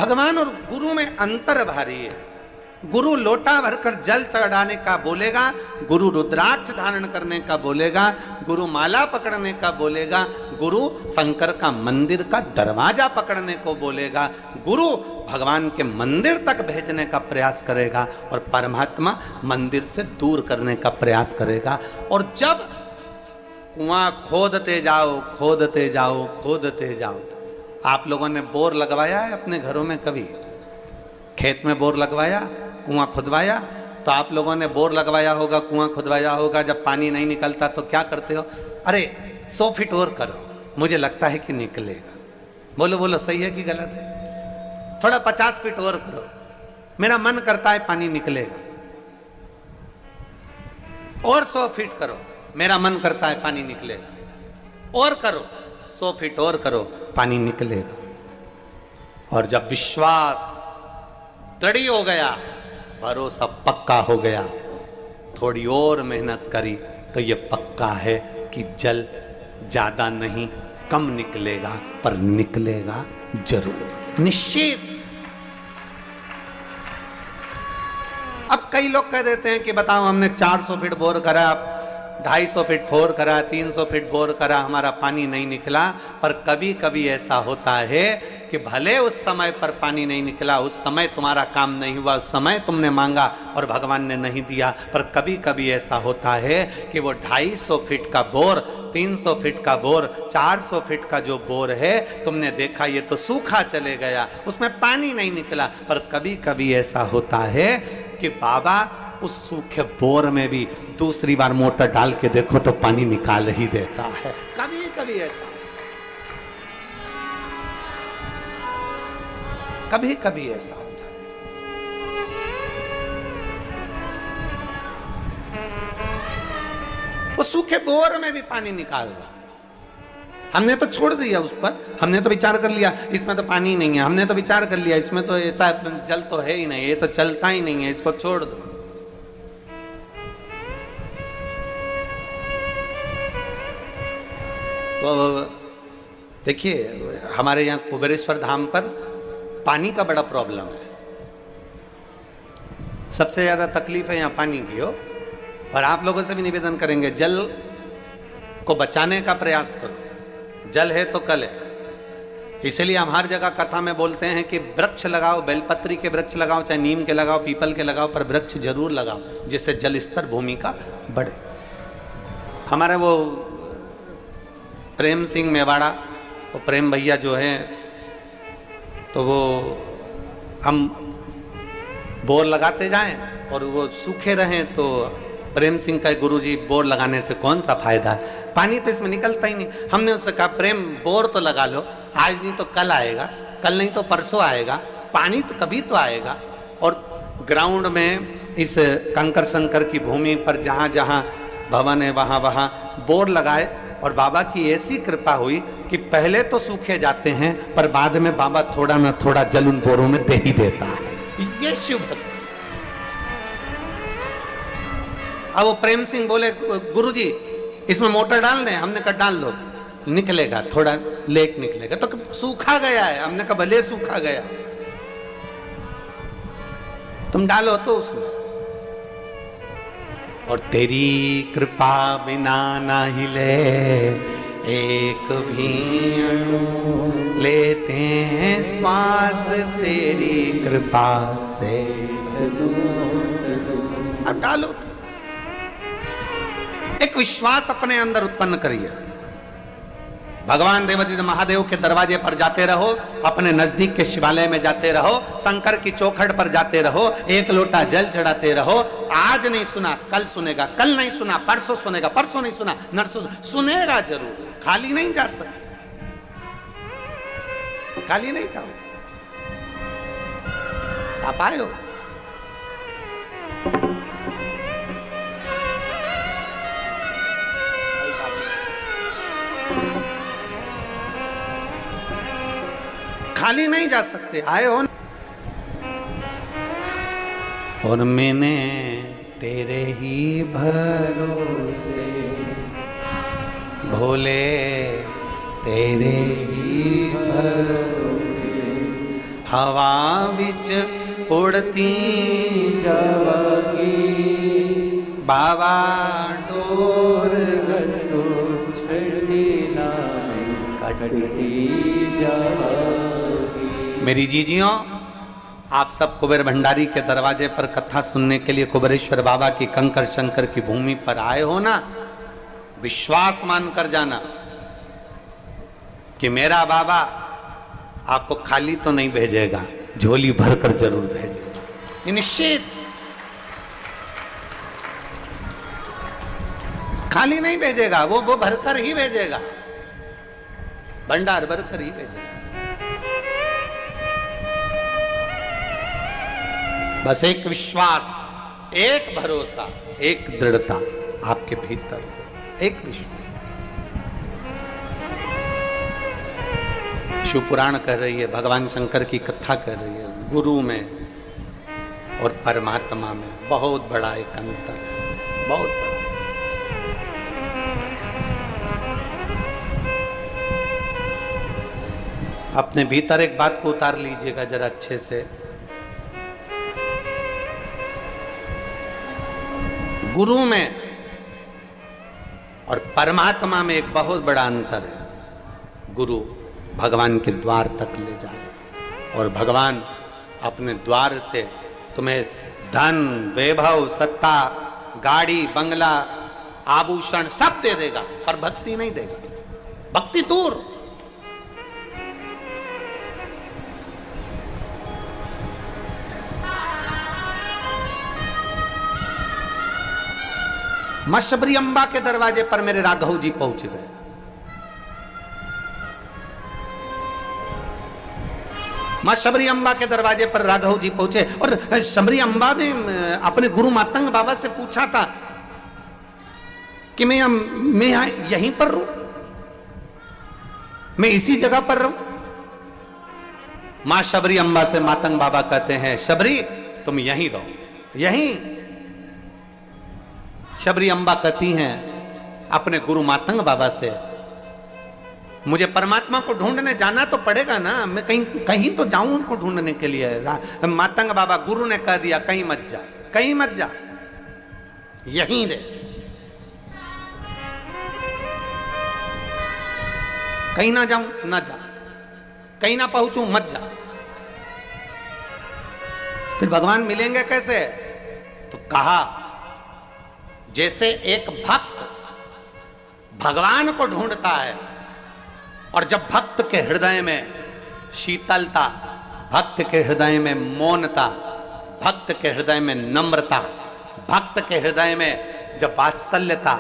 भगवान और गुरु में अंतर भारी है। गुरु लोटा भरकर जल चढ़ाने का बोलेगा, गुरु रुद्राक्ष धारण करने का बोलेगा, गुरु माला पकड़ने का बोलेगा, गुरु शंकर का मंदिर का दरवाजा पकड़ने को बोलेगा, गुरु भगवान के मंदिर तक भेजने का प्रयास करेगा और परमात्मा मंदिर से दूर करने का प्रयास करेगा। और जब कुआं खोदते जाओ खोदते जाओ खोदते जाओ, आप लोगों ने बोर लगवाया है अपने घरों में? कभी खेत में बोर लगवाया, कुआं खुदवाया? तो आप लोगों ने बोर लगवाया होगा, कुआं खुदवाया होगा, जब पानी नहीं निकलता तो क्या करते हो? अरे 100 फीट और करो, मुझे लगता है कि निकलेगा। बोलो बोलो, सही है कि गलत है? थोड़ा 50 फीट और करो, मेरा मन करता है पानी निकलेगा। और 100 फीट करो, मेरा मन करता है पानी निकलेगा। और करो, 100 फीट और करो, पानी निकलेगा। और जब विश्वास दृढ़ हो गया, भरोसा पक्का हो गया, थोड़ी और मेहनत करी तो ये पक्का है कि जल ज्यादा नहीं कम निकलेगा, पर निकलेगा जरूर, निश्चित। अब कई लोग कह देते हैं कि बताओ, हमने 400 फीट बोर करा, 250 फीट बोर करा, 300 फीट बोर करा, हमारा पानी नहीं निकला। पर कभी कभी ऐसा होता है कि भले उस समय पर पानी नहीं निकला, उस समय तुम्हारा काम नहीं हुआ, उस समय तुमने मांगा और भगवान ने नहीं दिया, पर कभी कभी ऐसा होता है कि वो 250 फीट का बोर, 300 फीट का बोर, 400 फीट का जो बोर है, तुमने देखा ये तो सूखा चले गया, उसमें पानी नहीं निकला। पर कभी कभी ऐसा होता है कि बाबा उस सूखे बोर में भी दूसरी बार मोटर डाल के देखो तो पानी निकाल ही देता है। कभी कभी ऐसा, कभी कभी ऐसा होता है। वो सूखे बोर में भी पानी निकाल रहा। हमने तो छोड़ दिया उस पर, हमने तो विचार कर लिया इसमें तो पानी नहीं है, हमने तो विचार कर लिया इसमें तो ऐसा जल तो है ही नहीं, ये तो चलता ही नहीं है, इसको छोड़ दो। तो देखिए, हमारे यहाँ कुबेरेश्वर धाम पर पानी का बड़ा प्रॉब्लम है, सबसे ज्यादा तकलीफ है यहाँ पानी की हो। और आप लोगों से भी निवेदन करेंगे, जल को बचाने का प्रयास करो। जल है तो कल है, इसलिए हम हर जगह कथा में बोलते हैं कि वृक्ष लगाओ, बेलपत्री के वृक्ष लगाओ, चाहे नीम के लगाओ, पीपल के लगाओ, पर वृक्ष जरूर लगाओ, जिससे जल स्तर भूमि का बढ़े। हमारे वो प्रेम सिंह मेवाड़ा, वो प्रेम भैया जो है, तो वो हम बोर लगाते जाएं और वो सूखे रहें, तो प्रेम सिंह का गुरुजी, बोर लगाने से कौन सा फायदा है, पानी तो इसमें निकलता ही नहीं। हमने उससे कहा, प्रेम बोर तो लगा लो, आज नहीं तो कल आएगा, कल नहीं तो परसों आएगा, पानी तो कभी तो आएगा। और ग्राउंड में इस कंकर शंकर की भूमि पर जहाँ जहाँ भवन है वहाँ वहाँ बोर लगाए, और बाबा की ऐसी कृपा हुई कि पहले तो सूखे जाते हैं, पर बाद में बाबा थोड़ा ना थोड़ा जल उन बोरों में दे ही देता है। ये शिव भक्ति। अब वो प्रेम सिंह बोले, गुरुजी इसमें मोटर डाल दें? हमने कहा डाल दो, निकलेगा, थोड़ा लेट निकलेगा। तो सूखा गया है, हमने कहा भले सूखा गया, तुम डालो तो उसमें। और तेरी कृपा बिना ना हिले एक भी अणु, लेते हैं श्वास तेरी कृपा से। अब डालो, एक विश्वास अपने अंदर उत्पन्न करिए। भगवान देवादिदेव महादेव के दरवाजे पर जाते रहो, अपने नजदीक के शिवालय में जाते रहो, शंकर की चौखट पर जाते रहो, एक लोटा जल चढ़ाते रहो। आज नहीं सुना कल सुनेगा, कल नहीं सुना परसों सुनेगा, परसों नहीं सुना नरसों सुनेगा जरूर। खाली नहीं जा सकते, खाली नहीं जाओ। आप आए हो, खाली नहीं जा सकते, आए हो। और मैंने तेरे ही भरोसे भोले, तेरे ही भरोसे हवा बिच उड़ती जावागी बाबा डोर छड़ी नाम कटती जावागी। मेरी जीजियों, आप सब कुबेर भंडारी के दरवाजे पर कथा सुनने के लिए कुबेरेश्वर बाबा की कंकर शंकर की भूमि पर आए हो ना, विश्वास मानकर जाना कि मेरा बाबा आपको खाली तो नहीं भेजेगा, झोली भरकर जरूर भेजेगा, ये निश्चित। खाली नहीं भेजेगा, वो भरकर ही भेजेगा, भंडार भरकर ही भेजेगा। बस एक विश्वास, एक भरोसा, एक दृढ़ता आपके भीतर, एक विश्वास। शिव पुराण कह रही है, भगवान शंकर की कथा कह रही है, गुरु में और परमात्मा में बहुत बड़ा एक अंतर है, बहुत बड़ा। अपने भीतर एक बात को उतार लीजिएगा जरा अच्छे से। गुरु में और परमात्मा में एक बहुत बड़ा अंतर है। गुरु भगवान के द्वार तक ले जाए और भगवान अपने द्वार से तुम्हें धन, वैभव, सत्ता, गाड़ी, बंगला, आभूषण सब दे देगा, पर भक्ति नहीं देगा। भक्ति दूर। मां शबरी अम्बा के दरवाजे पर मेरे राघव जी पहुंच गए। मां शबरी अम्बा के दरवाजे पर राघव जी पहुंचे और शबरी अम्बा ने अपने गुरु मातंग बाबा से पूछा था कि मैं यहीं पर रहूं, मैं इसी जगह पर रहूं। मां शबरी अम्बा से मातंग बाबा कहते हैं, शबरी तुम यहीं रहो, यहीं। शबरी अम्बा कहती हैं अपने गुरु मातंग बाबा से, मुझे परमात्मा को ढूंढने जाना तो पड़ेगा ना, मैं कहीं तो जाऊं उनको ढूंढने के लिए। मातंग बाबा, गुरु ने कह दिया कहीं मत जा, कहीं मत जा, यहीं रहे, कहीं ना जाऊं ना जा, कहीं ना पहुंचूं मत जा। फिर भगवान मिलेंगे कैसे? तो कहा जैसे एक भक्त भगवान को ढूंढता है और जब भक्त के हृदय में शीतलता, भक्त के हृदय में मौनता, भक्त के हृदय में नम्रता, भक्त के हृदय में जब वात्सल्यता,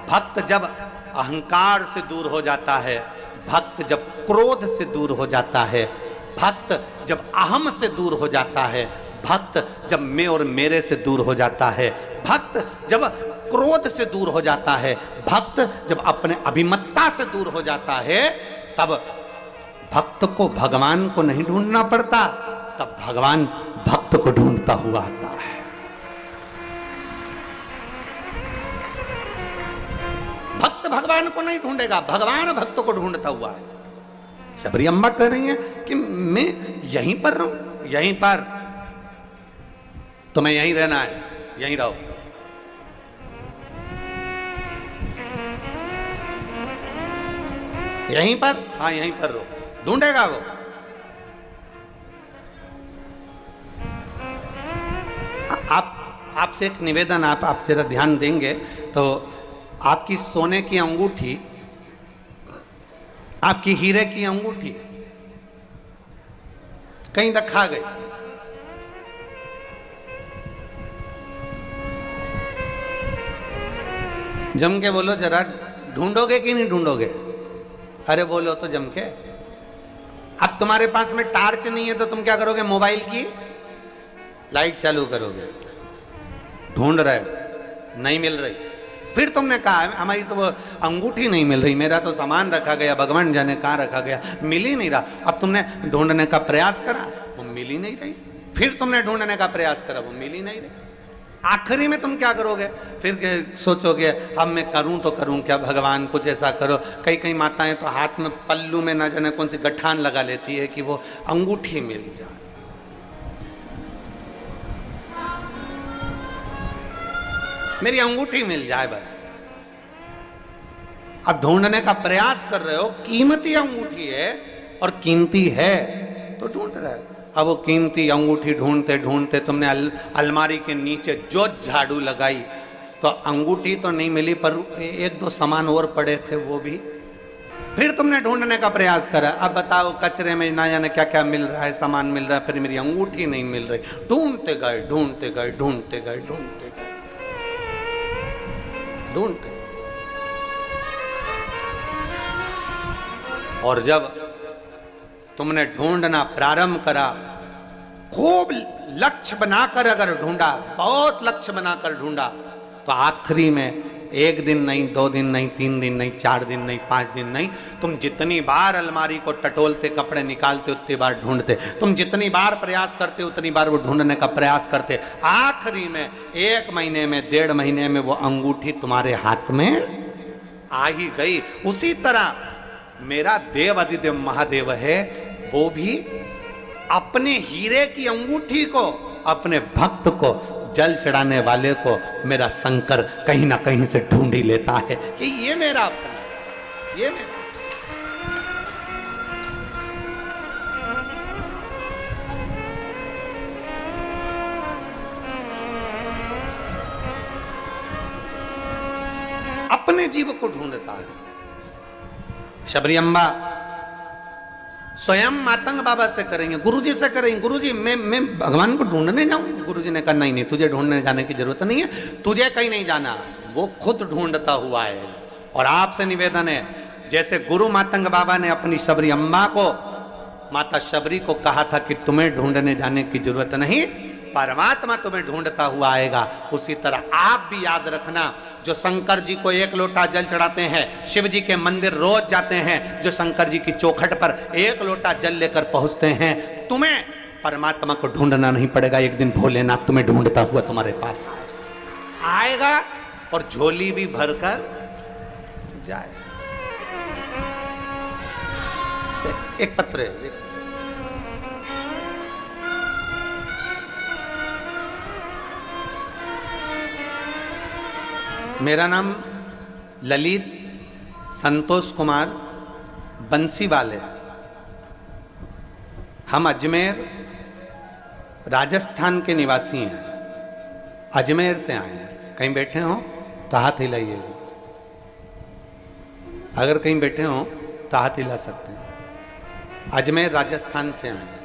भक्त जब अहंकार से दूर हो जाता है, भक्त जब क्रोध से दूर हो जाता है, भक्त जब अहम से दूर हो जाता है, भक्त जब मैं और मेरे से दूर हो जाता है, भक्त जब क्रोध से दूर हो जाता है, भक्त जब अपने अभिमत्ता से दूर हो जाता है, तब भक्त को भगवान को नहीं ढूंढना पड़ता, तब भगवान भक्त को ढूंढता हुआ आता है। भक्त भगवान को नहीं ढूंढेगा, भगवान भक्त को ढूंढता हुआ है। शबरी अम्बा कह रही है कि मैं यहीं पर रहूं, यहीं पर, तुम्हें यहीं रहना है, यहीं रहो। यहीं पर, हाँ यहीं पर रहो, ढूंढेगा वो। आपसे एक निवेदन, आप जरा ध्यान देंगे तो आपकी सोने की अंगूठी, आपकी हीरे की अंगूठी कहीं रखा गई, जम के बोलो जरा, ढूंढोगे कि नहीं ढूंढोगे? अरे बोलो तो जम के। अब तुम्हारे पास में टार्च नहीं है तो तुम क्या करोगे? मोबाइल की लाइट चालू करोगे, ढूंढ रहे, नहीं मिल रही। फिर तुमने कहा हमारी तो अंगूठी नहीं मिल रही, मेरा तो सामान रखा गया, भगवान जाने कहाँ रखा गया, मिल ही नहीं रहा। अब तुमने ढूंढने का प्रयास करा, वो मिल ही नहीं रही। फिर तुमने ढूंढने का प्रयास करा, वो मिल ही नहीं रही। आखिरी में तुम क्या करोगे? फिर सोचोगे अब मैं करूं तो करूं क्या, भगवान कुछ ऐसा करो। कई कई माताएं तो हाथ में पल्लू में ना जाने कौन सी गठान लगा लेती है कि वो अंगूठी मिल जाए। मेरी अंगूठी मिल जाए बस। अब ढूंढने का प्रयास कर रहे हो, कीमती अंगूठी है और कीमती है तो ढूंढ रहे हो। अब वो कीमती अंगूठी ढूंढते ढूंढते तुमने अलमारी के नीचे जो झाड़ू लगाई तो अंगूठी तो नहीं मिली, पर एक दो सामान और पड़े थे वो भी। फिर तुमने ढूंढने का प्रयास करा। अब बताओ कचरे में ना जाने क्या क्या मिल रहा है, सामान मिल रहा है, फिर मेरी अंगूठी नहीं मिल रही। ढूंढते गए ढूंढते गए ढूंढते गए ढूंढते गए ढूंढते। और जब तुमने ढूंढना प्रारंभ करा, खूब लक्ष्य बनाकर अगर ढूंढा, बहुत लक्ष्य बनाकर ढूंढा, तो आखिरी में एक दिन नहीं, 2 दिन नहीं, 3 दिन नहीं, 4 दिन नहीं, 5 दिन नहीं, तुम जितनी बार अलमारी को टटोलते, कपड़े निकालते, उतनी बार ढूंढते, तुम जितनी बार प्रयास करते उतनी बार वो ढूंढने का प्रयास करते। आखिरी में 1 महीने में, 1.5 महीने में वो अंगूठी तुम्हारे हाथ में आ ही गई। उसी तरह मेरा देव अधिदेव महादेव है, वो भी अपने हीरे की अंगूठी को, अपने भक्त को, जल चढ़ाने वाले को मेरा शंकर कहीं ना कहीं से ढूंढ ही लेता है कि ये मेरा अपना है, ये मेरा। अपने जीव को ढूंढता है। शबरी अम्बा स्वयं मातंग बाबा से करेंगे, गुरुजी से करेंगे। गुरुजी मैं भगवान को ढूंढने जाऊं? गुरुजी ने कहा नहीं नहीं, तुझे ढूंढने जाने की जरूरत नहीं है, तुझे कहीं नहीं जाना, वो खुद ढूंढता हुआ है। और आपसे निवेदन है, जैसे गुरु मातंग बाबा ने अपनी शबरी अम्बा को, माता शबरी को कहा था कि तुम्हें ढूंढने जाने की जरूरत नहीं, परमात्मा तुम्हें ढूंढता हुआ आएगा, उसी तरह आप भी याद रखना, जो शंकर जी को 1 लोटा जल चढ़ाते हैं, शिव जी के मंदिर रोज जाते हैं, जो शंकर जी की चौखट पर 1 लोटा जल लेकर पहुंचते हैं, तुम्हें परमात्मा को ढूंढना नहीं पड़ेगा। एक दिन भोलेनाथ तुम्हें ढूंढता हुआ तुम्हारे पास आएगा और झोली भी भरकर जाए। एक पत्र है, मेरा नाम ललित संतोष कुमार बंसीवाल है। हम अजमेर राजस्थान के निवासी हैं, अजमेर से आए हैं। कहीं बैठे हो तो हाथ हिलाइए, अगर कहीं बैठे हो तो हाथ हिला सकते हैं। अजमेर राजस्थान से आए हैं।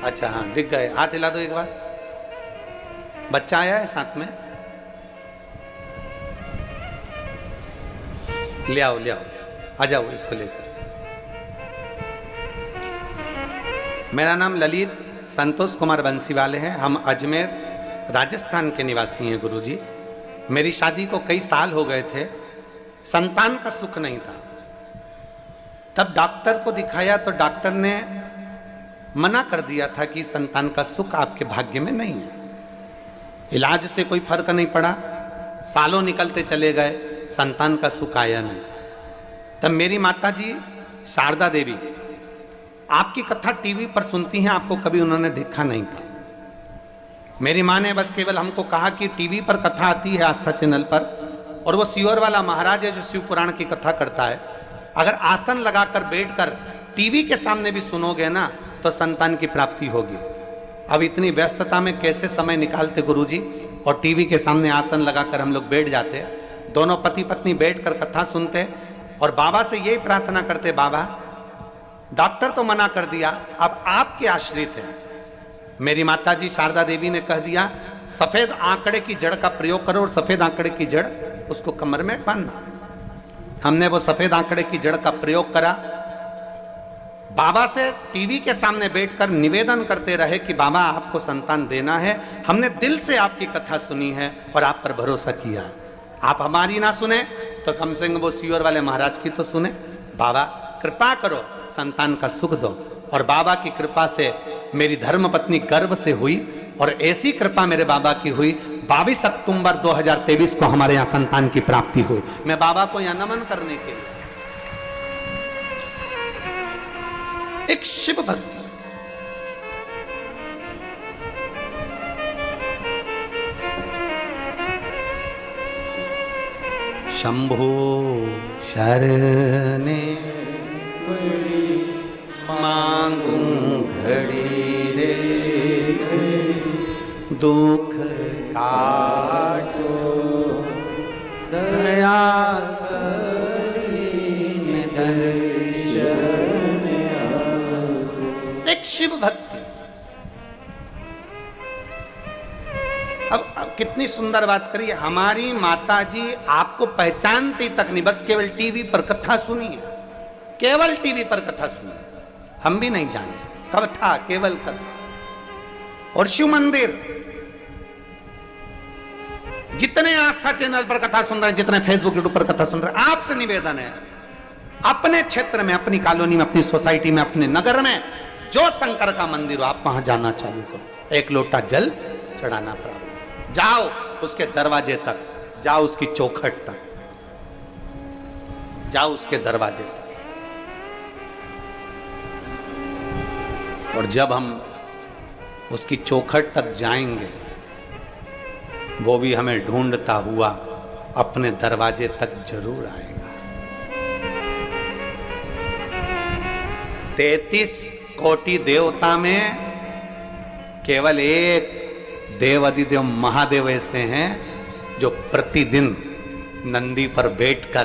अच्छा हाँ, दिख गए, हाथ हिला दो एक बार। बच्चा आया है साथ में, ले आओ ले आओ, आ जाओ इसको लेकर। मेरा नाम ललित संतोष कुमार बंसीवाले है। हम अजमेर राजस्थान के निवासी हैं गुरुजी। मेरी शादी को कई साल हो गए थे, संतान का सुख नहीं था। तब डॉक्टर को दिखाया तो डॉक्टर ने मना कर दिया था कि संतान का सुख आपके भाग्य में नहीं है। इलाज से कोई फर्क नहीं पड़ा, सालों निकलते चले गए, संतान का सुख आया नहीं। तब मेरी माता जी शारदा देवी, आपकी कथा टीवी पर सुनती हैं, आपको कभी उन्होंने देखा नहीं था। मेरी माँ ने बस केवल हमको कहा कि टीवी पर कथा आती है आस्था चैनल पर, और वो सियोर वाला महाराज है जो शिव पुराण की कथा करता है, अगर आसन लगाकर बैठकर टीवी के सामने भी सुनोगे ना तो संतान की प्राप्ति होगी। अब इतनी व्यस्तता में कैसे समय निकालते गुरुजी, और टीवी के सामने आसन लगाकर हम लोग बैठ जाते, दोनों पति पत्नी बैठकर कथा सुनते और बाबा से यही प्रार्थना करते, बाबा डॉक्टर तो मना कर दिया, अब आपके आश्रित हैं। मेरी माताजी शारदा देवी ने कह दिया, सफेद आंकड़े की जड़ का प्रयोग करो और सफेद आंकड़े की जड़ उसको कमर में बांधना। हमने वो सफेद आंकड़े की जड़ का प्रयोग करा। बाबा से टीवी के सामने बैठकर निवेदन करते रहे कि बाबा आपको संतान देना है, हमने दिल से आपकी कथा सुनी है और आप पर भरोसा किया। आप हमारी ना सुने तो कम से कम वो सियोर वाले महाराज की तो सुने। बाबा कृपा करो, संतान का सुख दो। और बाबा की कृपा से मेरी धर्म पत्नी गर्भ से हुई, और ऐसी कृपा मेरे बाबा की हुई, 22 अक्टूबर 2023 को हमारे यहाँ संतान की प्राप्ति हुई। मैं बाबा को यहाँ नमन करने के लिए, एक शिव भक्त, शंभो शरणे मांगू घड़ी रे, दुख काटो दया करीन दर्शन। एक शिव भक्ति। अब कितनी सुंदर बात करिए, हमारी माता जी आपको पहचानती तक नहीं, बस केवल टीवी पर कथा सुनिए, केवल टीवी पर कथा सुनिए, हम भी नहीं जानते कब था, केवल कथा। और शिव मंदिर, जितने आस्था चैनल पर कथा सुन रहे हैं, जितने फेसबुक यूट्यूब पर कथा सुन रहे हैं, आपसे निवेदन है, अपने क्षेत्र में, अपनी कॉलोनी में, अपनी सोसाइटी में, अपने नगर में जो शंकर का मंदिर हो, आप वहां जाना चालू करो, एक लोटा जल चढ़ाना प्रारंभ, जाओ उसके दरवाजे तक, जाओ उसकी चौखट तक, जाओ उसके दरवाजे तक। और जब हम उसकी चौखट तक जाएंगे, वो भी हमें ढूंढता हुआ अपने दरवाजे तक जरूर आएगा। 33 कोटि देवता में केवल एक देव अधिदेव महादेव ऐसे हैं जो प्रतिदिन नंदी पर बैठकर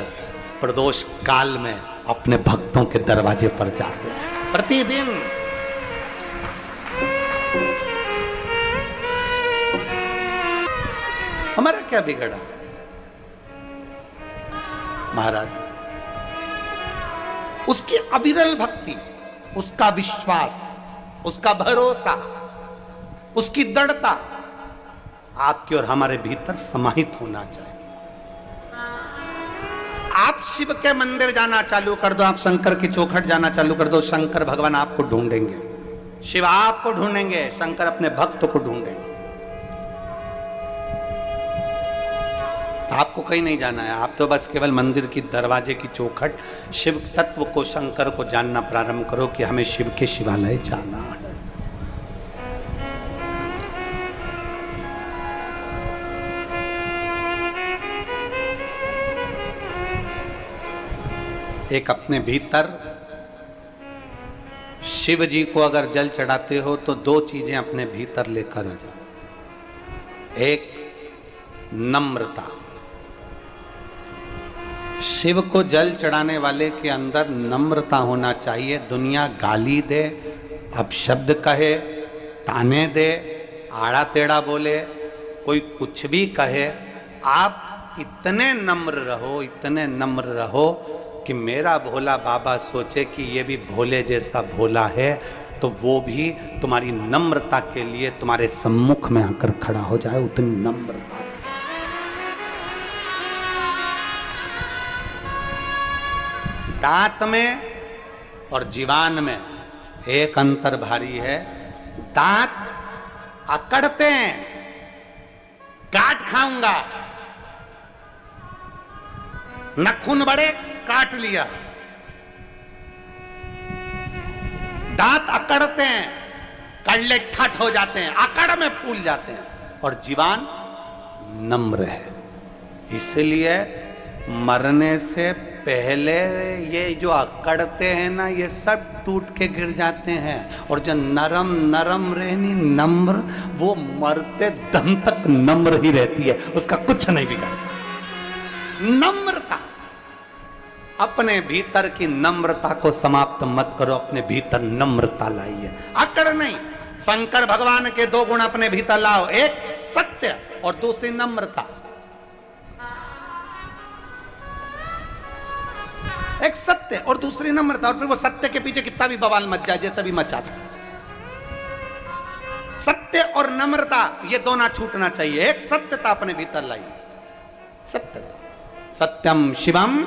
प्रदोष काल में अपने भक्तों के दरवाजे पर जाते हैं, प्रतिदिन। हमारा क्या बिगड़ा महाराज? उसकी अविरल भक्ति, उसका विश्वास, उसका भरोसा, उसकी दृढ़ता आपके और हमारे भीतर समाहित होना चाहिए। आप शिव के मंदिर जाना चालू कर दो, आप शंकर की चौखट जाना चालू कर दो, शंकर भगवान आपको ढूंढेंगे, शिव आपको ढूंढेंगे, शंकर अपने भक्त को ढूंढेंगे। तो आपको कहीं नहीं जाना है, आप तो बस केवल मंदिर की दरवाजे की चौखट, शिव तत्व को, शंकर को जानना प्रारंभ करो कि हमें शिव के शिवालय जाना है। एक अपने भीतर शिव जी को अगर जल चढ़ाते हो तो 2 चीजें अपने भीतर लेकर आ जाओ। एक नम्रता, शिव को जल चढ़ाने वाले के अंदर नम्रता होना चाहिए। दुनिया गाली दे, अपशब्द कहे, ताने दे, आड़ा टेढ़ा बोले, कोई कुछ भी कहे, आप इतने नम्र रहो, इतने नम्र रहो कि मेरा भोला बाबा सोचे कि ये भी भोले जैसा भोला है, तो वो भी तुम्हारी नम्रता के लिए तुम्हारे सम्मुख में आकर खड़ा हो जाए, उतनी नम्रता। दांत में और जीवान में एक अंतर भारी है। दांत अकड़ते हैं, काट खाऊंगा, नखून बड़े, काट लिया। दांत अकड़ते हैं, कड़ले ठट हो जाते हैं, अकड़ में फूल जाते हैं। और जीवान नम्र है, इसलिए मरने से पहले ये जो अकड़ते हैं ना, ये सब टूट के गिर जाते हैं। और जो नरम नरम रहनी, नम्र, वो मरते दम तक नम्र ही रहती है, उसका कुछ नहीं बिगड़। नम्रता, अपने भीतर की नम्रता को समाप्त मत करो, अपने भीतर नम्रता लाइए, अकड़ नहीं। शंकर भगवान के 2 गुण अपने भीतर लाओ, एक सत्य और दूसरी नम्रता। एक सत्य और दूसरी नम्रता, और फिर वो सत्य के पीछे कितना भी बवाल मच जाए, जैसा भी मचा दे, सत्य और नम्रता ये दोनों छूटना चाहिए। एक सत्यता अपने भीतर लाई, सत्य, सत्यम शिवम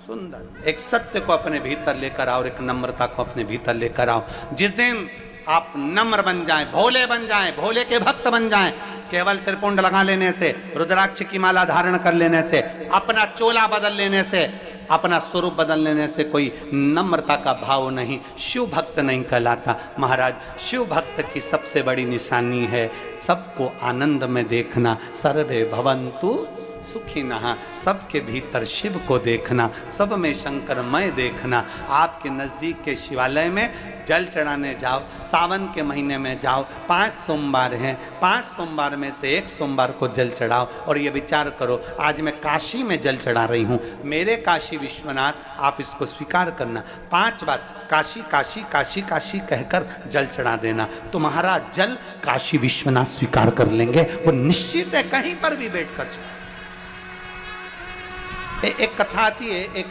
सुंदर। एक सत्य को अपने भीतर लेकर आओ, एक नम्रता को अपने भीतर लेकर आओ। जिस दिन आप नम्र बन जाएं, भोले बन जाएं, भोले के भक्त बन जाएं। केवल त्रिपुंड लगा लेने से, रुद्राक्ष की माला धारण कर लेने से, अपना चोला बदल लेने से, अपना स्वरूप बदल लेने से कोई नम्रता का भाव नहीं, शिव भक्त नहीं कहलाता। महाराज, शिव भक्त की सबसे बड़ी निशानी है सबको आनंद में देखना। सर्वे भवन्तु सुखिनः, सबके भीतर शिव को देखना, सब में शंकरमय देखना। आपके नज़दीक के शिवालय में जल चढ़ाने जाओ, सावन के महीने में जाओ, 5 सोमवार हैं, 5 सोमवार में से एक सोमवार को जल चढ़ाओ और ये विचार करो, आज मैं काशी में जल चढ़ा रही हूँ, मेरे काशी विश्वनाथ, आप इसको स्वीकार करना। 5 बार काशी काशी काशी काशी कहकर जल चढ़ा देना, तो महाराज जल काशी विश्वनाथ स्वीकार कर लेंगे, वो निश्चित है, कहीं पर भी बैठ कर चढ़ा। एक कथा आती है, एक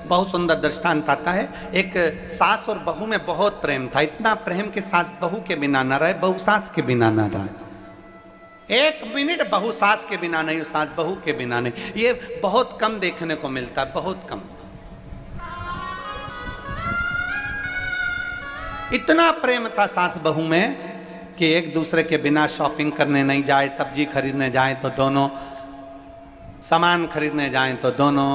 बहुत सुंदर दृष्टांत आता है। एक सास और बहू में बहुत प्रेम था, इतना प्रेम कि सास बहू के बिना न रहे, बहू सास के बिना न रहे। 1 मिनट बहू सास के बिना नहीं, सास बहू के बिना नहीं। ये बहुत कम देखने को मिलता है, बहुत कम। इतना प्रेम था सास बहू में कि एक दूसरे के बिना शॉपिंग करने नहीं जाए, सब्जी खरीदने जाए तो दोनों, सामान खरीदने जाएं तो दोनों,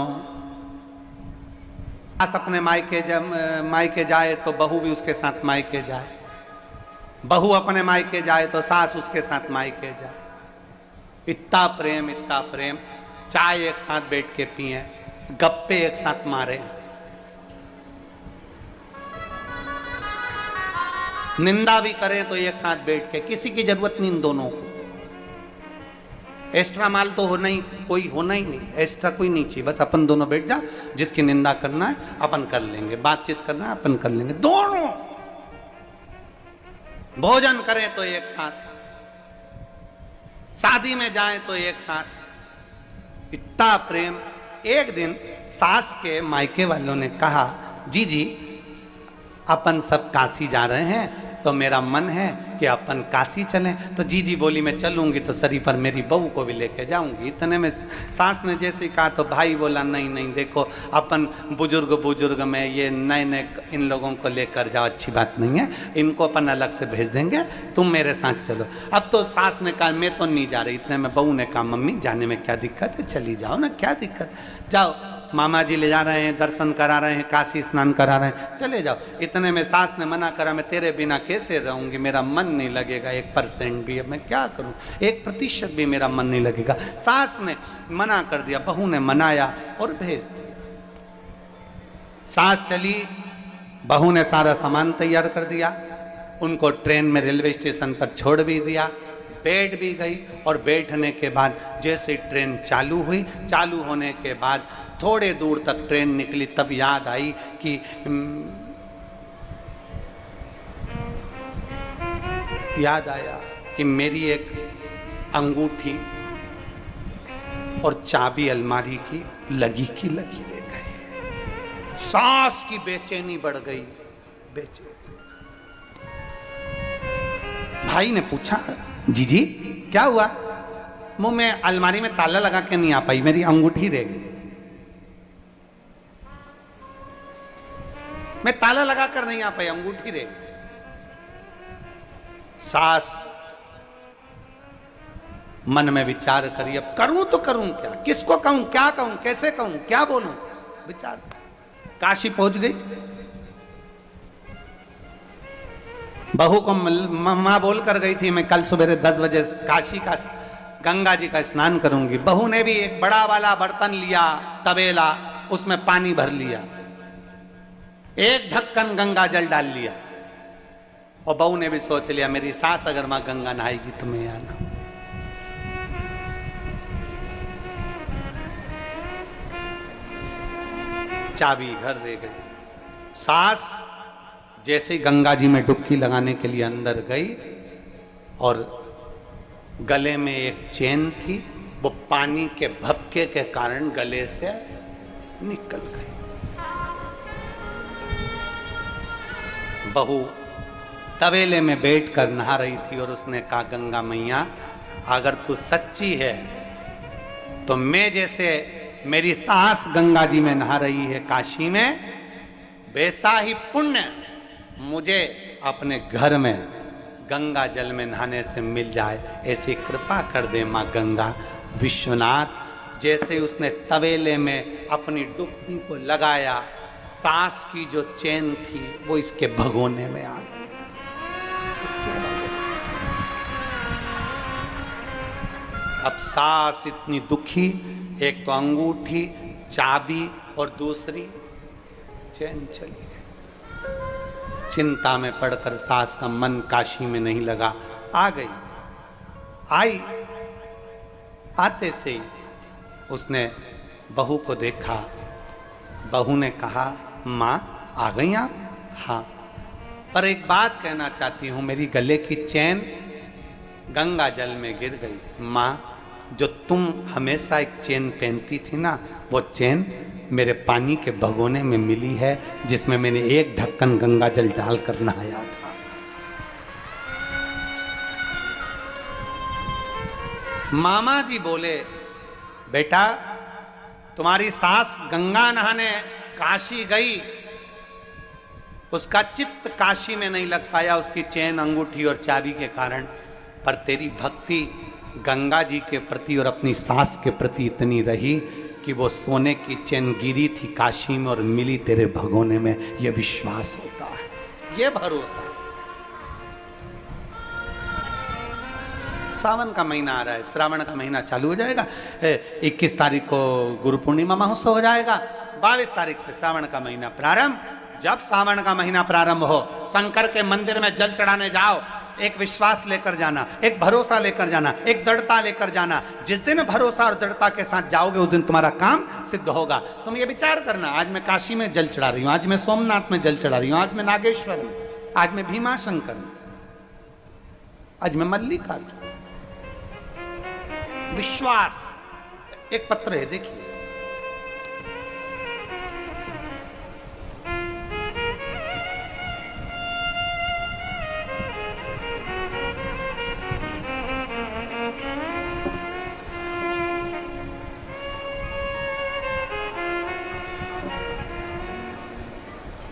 सास अपने मायके जाए तो बहू भी उसके साथ मायके जाए, बहू अपने मायके जाए तो सास उसके साथ मायके जाए। इतना प्रेम, इतना प्रेम। चाय एक साथ बैठ के पिए, गप्पे एक साथ मारे, निंदा भी करें तो एक साथ बैठ के, किसी की जरूरत नहीं इन दोनों को। एक्स्ट्रा माल तो होना ही नहीं, एक्स्ट्रा कोई नहीं चाहिए, बस अपन दोनों बैठ जा, जिसकी निंदा करना है अपन कर लेंगे, बातचीत करना है अपन कर लेंगे, दोनों। भोजन करें तो एक साथ, शादी में जाएं तो एक साथ, इतना प्रेम। एक दिन सास के मायके वालों ने कहा, जी अपन सब काशी जा रहे हैं, तो मेरा मन है कि अपन काशी चलें। तो जी बोली, मैं चलूंगी तो सरी पर मेरी बहू को भी लेके जाऊंगी। इतने में सास ने जैसे कहा तो भाई बोला, नहीं देखो, अपन बुजुर्ग में ये नए इन लोगों को लेकर जाओ, अच्छी बात नहीं है, इनको अपन अलग से भेज देंगे, तुम मेरे साथ चलो। अब तो सास ने कहा मैं तो नहीं जा रही। इतने में बहू ने कहा, मम्मी जाने में क्या दिक्कत है, चली जाओ ना, क्या दिक्कत, जाओ, मामा जी ले जा रहे हैं, दर्शन करा रहे हैं, काशी स्नान करा रहे हैं, चले जाओ। इतने में सास ने मना करा, मैं तेरे बिना कैसे रहूंगी, मेरा मन नहीं लगेगा 1% भी, अब मैं क्या करूं, 1% भी मेरा मन नहीं लगेगा। सास ने मना कर दिया, बहू ने मनाया और भेज दिया। सास चली, बहू ने सारा सामान तैयार कर दिया, उनको ट्रेन में रेलवे स्टेशन पर छोड़ भी दिया, बैठ भी गई। और बैठने के बाद जैसे ट्रेन चालू हुई, चालू होने के बाद थोड़े दूर तक ट्रेन निकली, तब याद आई कि याद आया कि मेरी एक अंगूठी और चाबी अलमारी की लगी रह गई। सास की बेचैनी बढ़ गई, भाई ने पूछा, जी क्या हुआ? मुंह में अलमारी में ताला लगा के नहीं आ पाई, मेरी अंगूठी रह गई। मैं ताला लगा कर नहीं आ पाई, अंगूठी रह गई। सास मन में विचार करी, अब करूं तो करूं क्या, किसको कहूं, क्या कहूं, कैसे कहूं, क्या बोलूं, विचार। काशी पहुंच गई, बहू को मां बोल कर गई थी, मैं कल सुबह 10 बजे काशी का गंगा जी का स्नान करूंगी। बहू ने भी एक बड़ा वाला बर्तन लिया, तबेला, उसमें पानी भर लिया, एक ढक्कन गंगा जल डाल लिया। और बहू ने भी सोच लिया, मेरी सास अगर मां गंगा नहाएगी तो मैं आना। चाबी घर रह गई। सास जैसे ही गंगा जी में डुबकी लगाने के लिए अंदर गई और गले में एक चेन थी, वो पानी के भपके के कारण गले से निकल गई। बहू तबेले में बैठकर नहा रही थी और उसने कहा, गंगा मैया अगर तू सच्ची है तो मैं जैसे मेरी सास गंगा जी में नहा रही है काशी में, वैसा ही पुण्य मुझे अपने घर में गंगा जल में नहाने से मिल जाए, ऐसी कृपा कर दे माँ गंगा। विश्वनाथ जैसे उसने तवेले में अपनी डुबकी को लगाया, सांस की जो चैन थी वो इसके भगोने में आ गई। अब सांस इतनी दुखी, एक तो अंगूठी, चाबी और दूसरी चैन चली गई। चिंता में पड़कर सास का मन काशी में नहीं लगा, आ गई। आई, आते से ही उसने बहू को देखा। बहू ने कहा, माँ आ गई आप? हाँ, पर एक बात कहना चाहती हूँ, मेरी गले की चैन गंगा जल में गिर गई। माँ, जो तुम हमेशा एक चैन पहनती थी ना, वो चैन मेरे पानी के भगोने में मिली है, जिसमें मैंने एक ढक्कन गंगा जल डालकर नहाया था। मामा जी बोले, बेटा तुम्हारी सास गंगा नहाने काशी गई, उसका चित्त काशी में नहीं लग पाया उसकी चैन, अंगूठी और चाबी के कारण, पर तेरी भक्ति गंगा जी के प्रति और अपनी सास के प्रति इतनी रही कि वो सोने की चैन गिरी थी काशी में और मिली तेरे भगोने में। ये विश्वास होता है, ये भरोसा। सावन का महीना आ रहा है, श्रावण का महीना चालू हो जाएगा। 21 तारीख को गुरु पूर्णिमा महोत्सव हो जाएगा, 22 तारीख से श्रावण का महीना प्रारंभ। जब सावन का महीना प्रारंभ हो, शंकर के मंदिर में जल चढ़ाने जाओ, एक विश्वास लेकर जाना, एक भरोसा लेकर जाना, एक दृढ़ता लेकर जाना। जिस दिन भरोसा और दृढ़ता के साथ जाओगे उस दिन तुम्हारा काम सिद्ध होगा। तुम ये विचार करना, आज मैं काशी में जल चढ़ा रही हूँ, आज मैं सोमनाथ में जल चढ़ा रही हूँ, आज मैं नागेश्वर में, आज मैं भीमा शंकर में, आज मैं मल्लिकार्जुन। विश्वास। एक पत्र है, देखिए,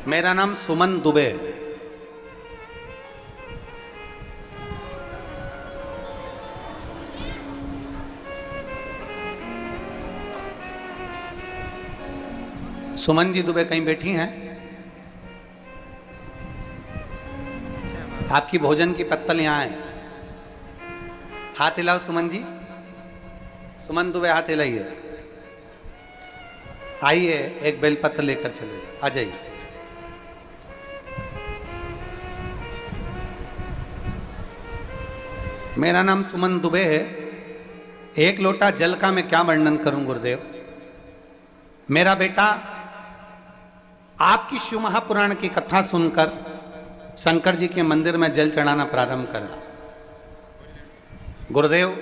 मेरा नाम सुमन दुबे है। सुमन जी दुबे कहीं बैठी हैं? आपकी भोजन की पत्तल यहां है, हाथ हिलाओ सुमन जी। सुमन दुबे हाथ हिलाइए। आइए, एक बेलपत्र लेकर चले, आ जाइए। मेरा नाम सुमन दुबे है। एक लोटा जल का मैं क्या वर्णन करूं गुरुदेव। मेरा बेटा आपकी शिव महापुराण की कथा सुनकर शंकर जी के मंदिर में जल चढ़ाना प्रारंभ करा। गुरुदेव,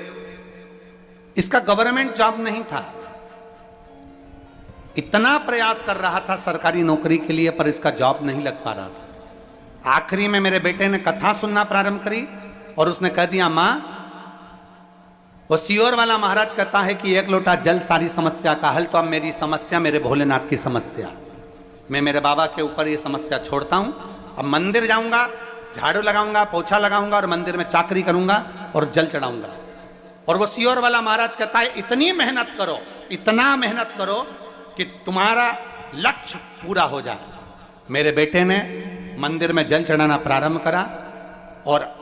इसका गवर्नमेंट जॉब नहीं था, इतना प्रयास कर रहा था सरकारी नौकरी के लिए, पर इसका जॉब नहीं लग पा रहा था। आखिरी में मेरे बेटे ने कथा सुनना प्रारंभ करी और उसने कह दिया, मां, वो सियोर वाला महाराज कहता है कि एक लोटा जल सारी समस्या का हल, तो अब मेरी समस्या मेरे भोलेनाथ की समस्या। मैं मेरे बाबा के ऊपर ये समस्या छोड़ता हूं। अब मंदिर जाऊंगा, झाड़ू लगाऊंगा, पोछा लगाऊंगा और मंदिर में चाकरी करूंगा और जल चढ़ाऊंगा। और वो सियोर वाला महाराज कहता है, इतनी मेहनत करो, इतना मेहनत करो कि तुम्हारा लक्ष्य पूरा हो जाए। मेरे बेटे ने मंदिर में जल चढ़ाना प्रारंभ करा और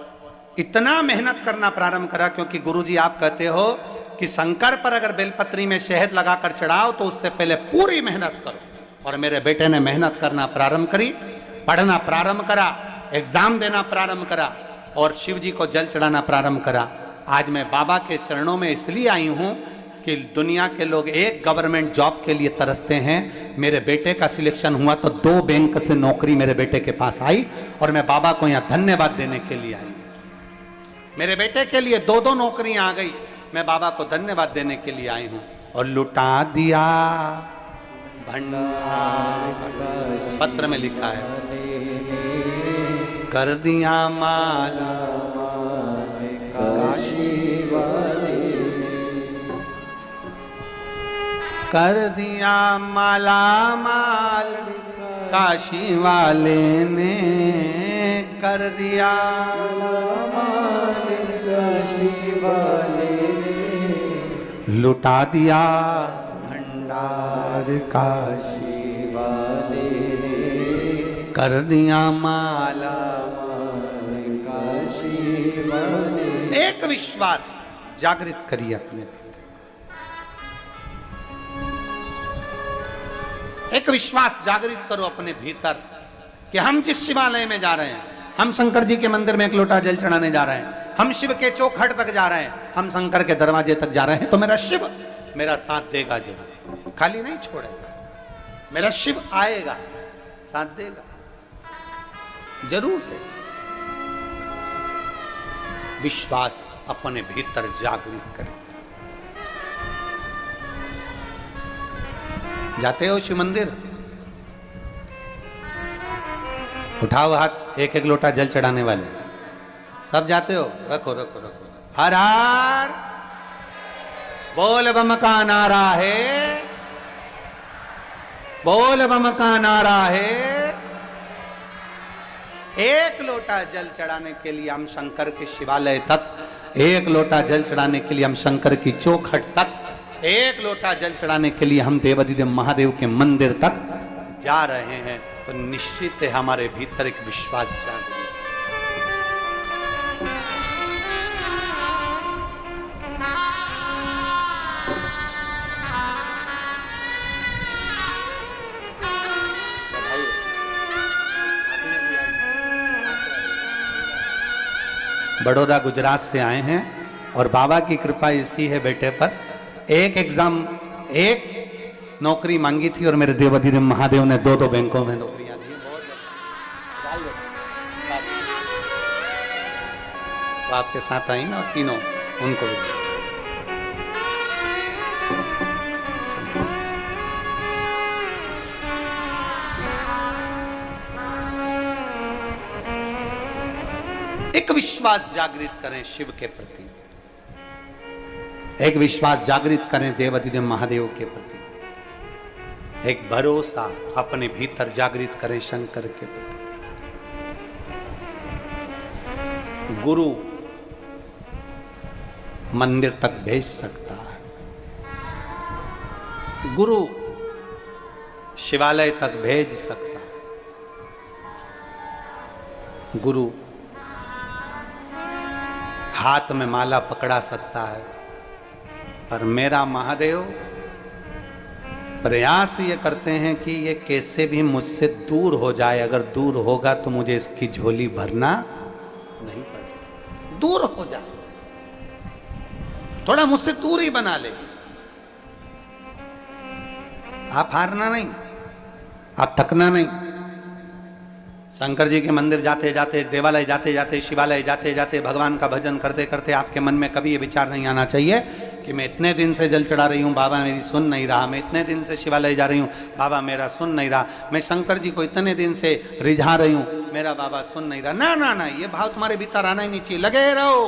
इतना मेहनत करना प्रारंभ करा, क्योंकि गुरुजी आप कहते हो कि शंकर पर अगर बेलपत्री में शहद लगाकर चढ़ाओ तो उससे पहले पूरी मेहनत करो। और मेरे बेटे ने मेहनत करना प्रारंभ करी, पढ़ना प्रारंभ करा, एग्जाम देना प्रारंभ करा और शिव जी को जल चढ़ाना प्रारंभ करा। आज मैं बाबा के चरणों में इसलिए आई हूं कि दुनिया के लोग एक गवर्नमेंट जॉब के लिए तरसते हैं। मेरे बेटे का सिलेक्शन हुआ तो 2 बैंक से नौकरी मेरे बेटे के पास आई और मैं बाबा को यहां धन्यवाद देने के लिए आई। मेरे बेटे के लिए 2 नौकरियां आ गई, मैं बाबा को धन्यवाद देने के लिए आई हूं। और लुटा दिया भंडार, पत्र में लिखा है, कर दिया माला काशी वाले, कर दिया माला माल काशी वाले ने, कर दिया। लुटा दिया भंडार का शिवाले रे, कर दिया माला। का शिवाले। एक विश्वास जागृत करिए अपने भीतर। एक विश्वास जागृत करो अपने भीतर कि हम जिस शिवालय में जा रहे हैं, हम शंकर जी के मंदिर में एक लोटा जल चढ़ाने जा रहे हैं, हम शिव के चौखट तक जा रहे हैं, हम शंकर के दरवाजे तक जा रहे हैं, तो मेरा शिव मेरा साथ देगा जरूर, खाली नहीं छोड़ेगा। मेरा शिव आएगा, साथ देगा, जरूर देगा। विश्वास अपने भीतर जागृत करें। जाते हो शिव मंदिर, उठाओ हाथ, एक एक लोटा जल चढ़ाने वाले सब जाते हो, रखो रखो रखो। हर हर बोल बम का नारा है, बोल बम का नारा है। एक लोटा जल चढ़ाने के लिए हम शंकर के शिवालय तक, एक लोटा जल चढ़ाने के लिए हम शंकर की चौखट तक, एक लोटा जल चढ़ाने के लिए हम देवाधिदेव महादेव के मंदिर तक जा रहे हैं, तो निश्चित है हमारे भीतर एक विश्वास जागृत। बड़ौदा गुजरात से आए हैं और बाबा की कृपा इसी है बेटे पर। एक एग्जाम, एक नौकरी मांगी थी और मेरे देवाधिदेव महादेव ने दो दो बैंकों में नौकरियां दी। तो आपके साथ आई ना तीनों, उनको भी एक विश्वास जागृत करें शिव के प्रति, एक विश्वास जागृत करें देवाधिदेव महादेव के प्रति, एक भरोसा अपने भीतर जागृत करें शंकर के प्रति। गुरु मंदिर तक भेज सकता है, गुरु शिवालय तक भेज सकता है, गुरु हाथ में माला पकड़ा सकता है, पर मेरा महादेव प्रयास ये करते हैं कि ये कैसे भी मुझसे दूर हो जाए। अगर दूर होगा तो मुझे इसकी झोली भरना नहीं पड़ेगा। दूर हो जाए, थोड़ा मुझसे दूर ही बना ले। आप हारना नहीं, आप थकना नहीं। शंकर जी के मंदिर जाते जाते, देवालय जाते जाते, शिवालय जाते जाते, भगवान का भजन करते करते आपके मन में कभी ये विचार नहीं आना चाहिए कि मैं इतने दिन से जल चढ़ा रही हूँ, बाबा मेरी सुन नहीं रहा। मैं इतने दिन से शिवालय जा रही हूँ, बाबा मेरा सुन नहीं रहा। मैं शंकर जी को इतने दिन से रिझा रही हूँ, मेरा बाबा सुन नहीं रहा। ना ना ना, ये भाव तुम्हारे भीतर आना ही नहीं चाहिए। लगे रहो,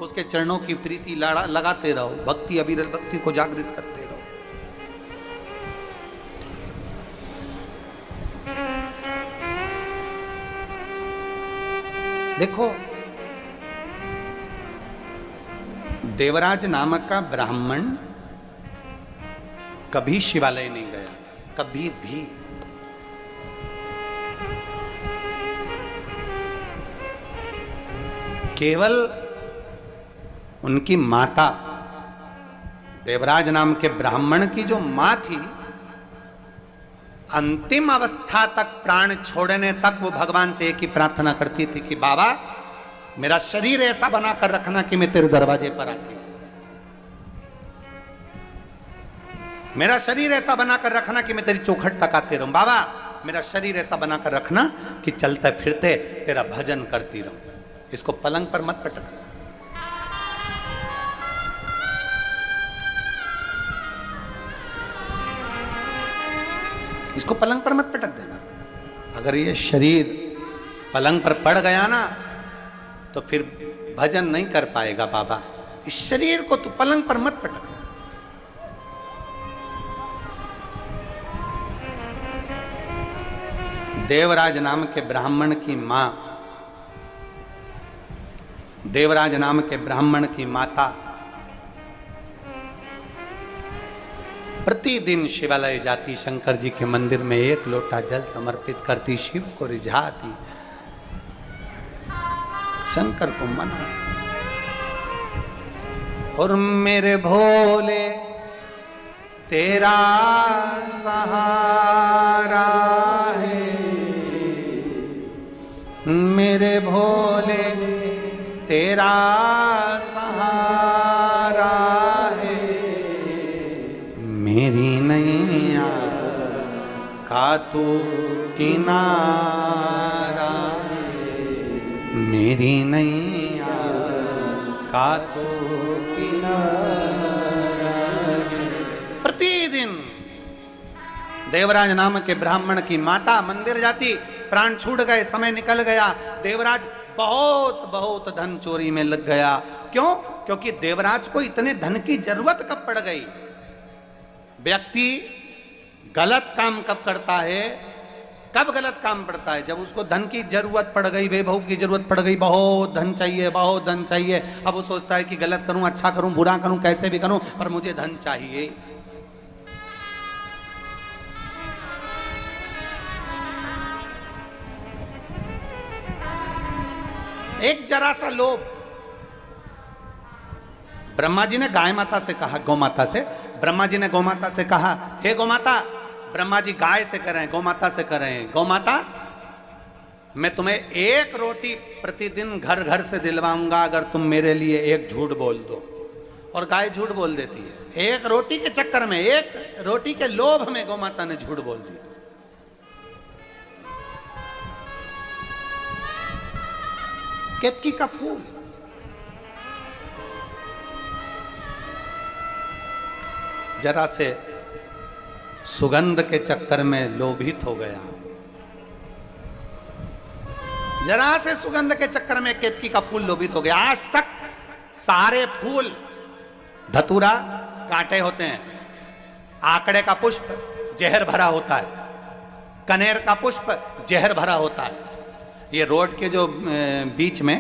उसके चरणों की प्रीति लगाते रहो, भक्ति अविरल भक्ति को जागृत करते रहो। देखो, देवराज नामक का ब्राह्मण कभी शिवालय नहीं गया था, कभी भी। केवल उनकी माता, देवराज नाम के ब्राह्मण की जो मां थी, अंतिम अवस्था तक, प्राण छोड़ने तक वो भगवान से एक ही प्रार्थना करती थी कि बाबा मेरा शरीर ऐसा बनाकर रखना कि मैं तेरे दरवाजे पर आती हूं। मेरा शरीर ऐसा बनाकर रखना कि मैं तेरी चौखट तक आते रहूं। बाबा मेरा शरीर ऐसा बनाकर रखना कि चलते फिरते तेरा भजन करती रहूं। इसको पलंग पर मत पटक। इसको पलंग पर मत पटक देना। अगर ये शरीर पलंग पर पड़ गया ना तो फिर भजन नहीं कर पाएगा बाबा। इस शरीर को तू पलंग पर मत पटक। देवराज नाम के ब्राह्मण की मां देवराज नाम के ब्राह्मण की माता प्रतिदिन शिवालय जाती, शंकर जी के मंदिर में एक लोटा जल समर्पित करती, शिव को रिझाती, शंकर को मनाती। और मेरे भोले तेरा सहारा है, मेरे भोले तेरा सहारा है, मेरी नैया का तू किनारा है, मेरी नैया का तू किनारा है। प्रतिदिन देवराज नाम के ब्राह्मण की माता मंदिर जाती, प्राण छूट गए, समय निकल गया, देवराज बहुत बहुत धन चोरी में लग गया। क्यों? क्योंकि देवराज को इतने धन की जरूरत कब पड़ गई? व्यक्ति गलत काम कब करता है? कब गलत काम पड़ता है? जब उसको धन की जरूरत पड़ गई, वैभव की जरूरत पड़ गई, बहुत धन चाहिए, बहुत धन चाहिए। अब वो सोचता है कि गलत करूं, अच्छा करूं, बुरा करूं, कैसे भी करूं, पर मुझे धन चाहिए। एक जरा सा लोभ। ब्रह्मा जी ने गाय माता से कहा, गौ माता से, ब्रह्मा जी ने गौ माता से कहा, हे गौ माता, ब्रह्मा जी गाय से करें, गौ माता से करें, गौ माता मैं तुम्हें एक रोटी प्रतिदिन घर घर से दिलवाऊंगा अगर तुम मेरे लिए एक झूठ बोल दो। और गाय झूठ बोल देती है। एक रोटी के चक्कर में, एक रोटी के लोभ में गौ माता ने झूठ बोल दिया। केतकी का फूल, जरा से सुगंध के चक्कर में लोभित हो गया, जरा से सुगंध के चक्कर में केतकी का फूल लोभित हो गया। आज तक सारे फूल धतूरा कांटे होते हैं, आकड़े का पुष्प जहर भरा होता है, कनेर का पुष्प जहर भरा होता है। ये रोड के जो बीच में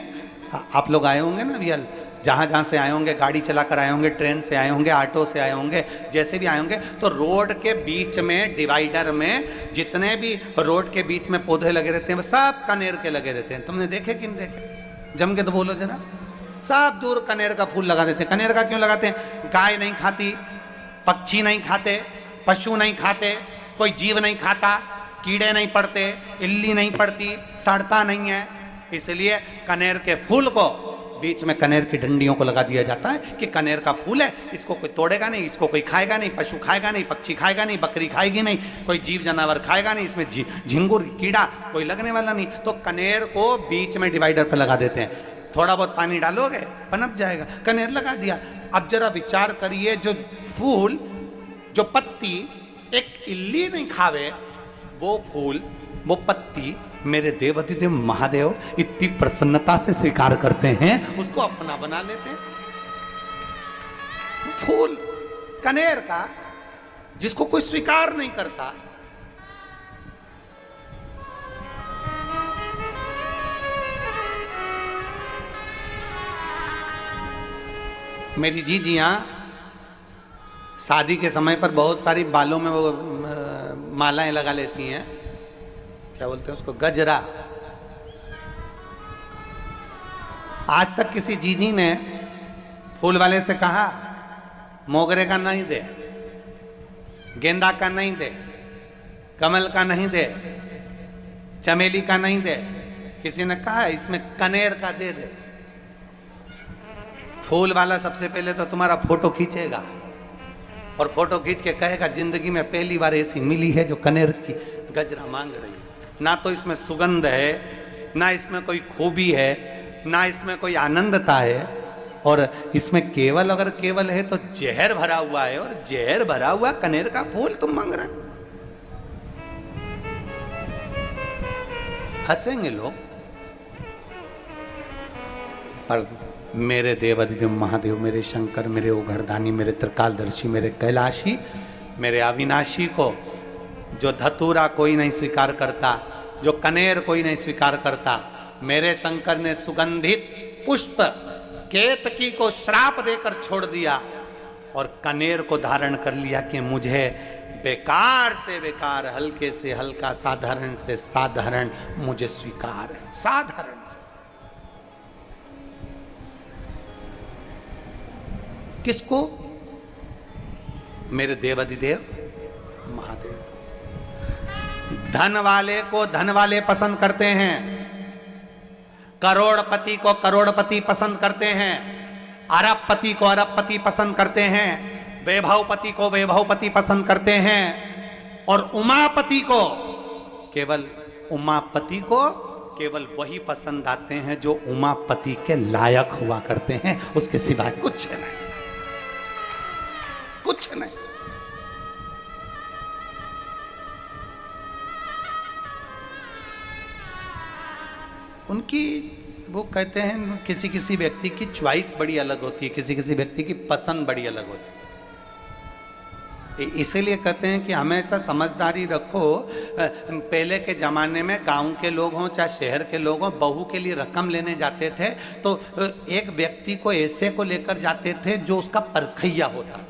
आप लोग आए होंगे ना, रियल जहाँ जहाँ से आए होंगे, गाड़ी चलाकर आए होंगे, ट्रेन से आए होंगे, ऑटो से आए होंगे, जैसे भी आए होंगे, तो रोड के बीच में, डिवाइडर में जितने भी रोड के बीच में पौधे लगे रहते हैं वो सब कनेर के लगे रहते हैं। तुमने देखे कि नहीं देखे? जम के तो बोलो जरा। सब दूर कनेर का फूल लगा देते हैं। कनेर का क्यों लगाते हैं? गाय नहीं खाती, पक्षी नहीं खाते, पशु नहीं खाते, कोई जीव नहीं खाता, कीड़े नहीं पड़ते, इल्ली नहीं पड़ती, सड़ता नहीं है, इसलिए कनेर के फूल को बीच में कनेर की डंडियों को लगा दिया जाता है कि कनेर का फूल है, इसको कोई तोड़ेगा नहीं, इसको कोई खाएगा नहीं, पशु खाएगा नहीं, पक्षी खाएगा नहीं, बकरी खाएगी नहीं, कोई जीव जानवर खाएगा नहीं, इसमें झिंगुर कीड़ा कोई लगने वाला नहीं। तो कनेर को बीच में डिवाइडर पर लगा देते हैं। थोड़ा बहुत पानी डालोगे पनप जाएगा, कनेर लगा दिया। अब जरा विचार करिए, जो फूल, जो पत्ती एक इल्ली नहीं खावे, वो फूल, वो पत्ती मेरे देवाधिदेव महादेव इतनी प्रसन्नता से स्वीकार करते हैं, उसको अपना बना लेते हैं। फूल कनेर का जिसको कोई स्वीकार नहीं करता, मेरी जीजियां शादी के समय पर बहुत सारी बालों में वो मालाएं लगा लेती हैं, क्या बोलते हैं उसको, गजरा। आज तक किसी जीजी ने फूल वाले से कहा मोगरे का नहीं दे, गेंदा का नहीं दे, कमल का नहीं दे, चमेली का नहीं दे, किसी ने कहा इसमें कनेर का दे दे। फूल वाला सबसे पहले तो तुम्हारा फोटो खींचेगा और फोटो खींच के कहेगा जिंदगी में पहली बार ऐसी मिली है जो कनेर की गजरा मांग रही है। ना तो इसमें सुगंध है, ना इसमें कोई खूबी है, ना इसमें कोई आनंदता है, और इसमें केवल, अगर केवल है तो जहर भरा हुआ है, और जहर भरा हुआ कनेर का फूल तुम मांग रहे हो। हंसेंगे लोग, पर मेरे देवाधिदेव महादेव, मेरे शंकर, मेरे ओघरदानी, मेरे त्रिकालदर्शी, मेरे कैलाशी, मेरे अविनाशी को जो धतूरा कोई नहीं स्वीकार करता, जो कनेर कोई नहीं स्वीकार करता, मेरे शंकर ने सुगंधित पुष्प केतकी को श्राप देकर छोड़ दिया और कनेर को धारण कर लिया कि मुझे बेकार से बेकार, हल्के से हल्का, साधारण से साधारण मुझे स्वीकार है। साधारण से किसको? मेरे देवाधिदेव महादेव। धन वाले को धन वाले पसंद करते हैं, करोड़पति को करोड़पति पसंद करते हैं, अरबपति को अरबपति पसंद करते हैं, वैभवपति को वैभवपति पसंद करते हैं, और उमापति को केवल वही पसंद आते हैं जो उमापति के लायक हुआ करते हैं, उसके सिवाय कुछ नहीं, कुछ नहीं। उनकी वो कहते हैं किसी किसी व्यक्ति की चॉइस बड़ी अलग होती है, किसी किसी व्यक्ति की पसंद बड़ी अलग होती है। इसीलिए कहते हैं कि हमेशा समझदारी रखो। पहले के ज़माने में गांव के लोग हों चाहे शहर के लोग हों, बहू के लिए रकम लेने जाते थे तो एक व्यक्ति को ऐसे को लेकर जाते थे जो उसका परखैया होता था।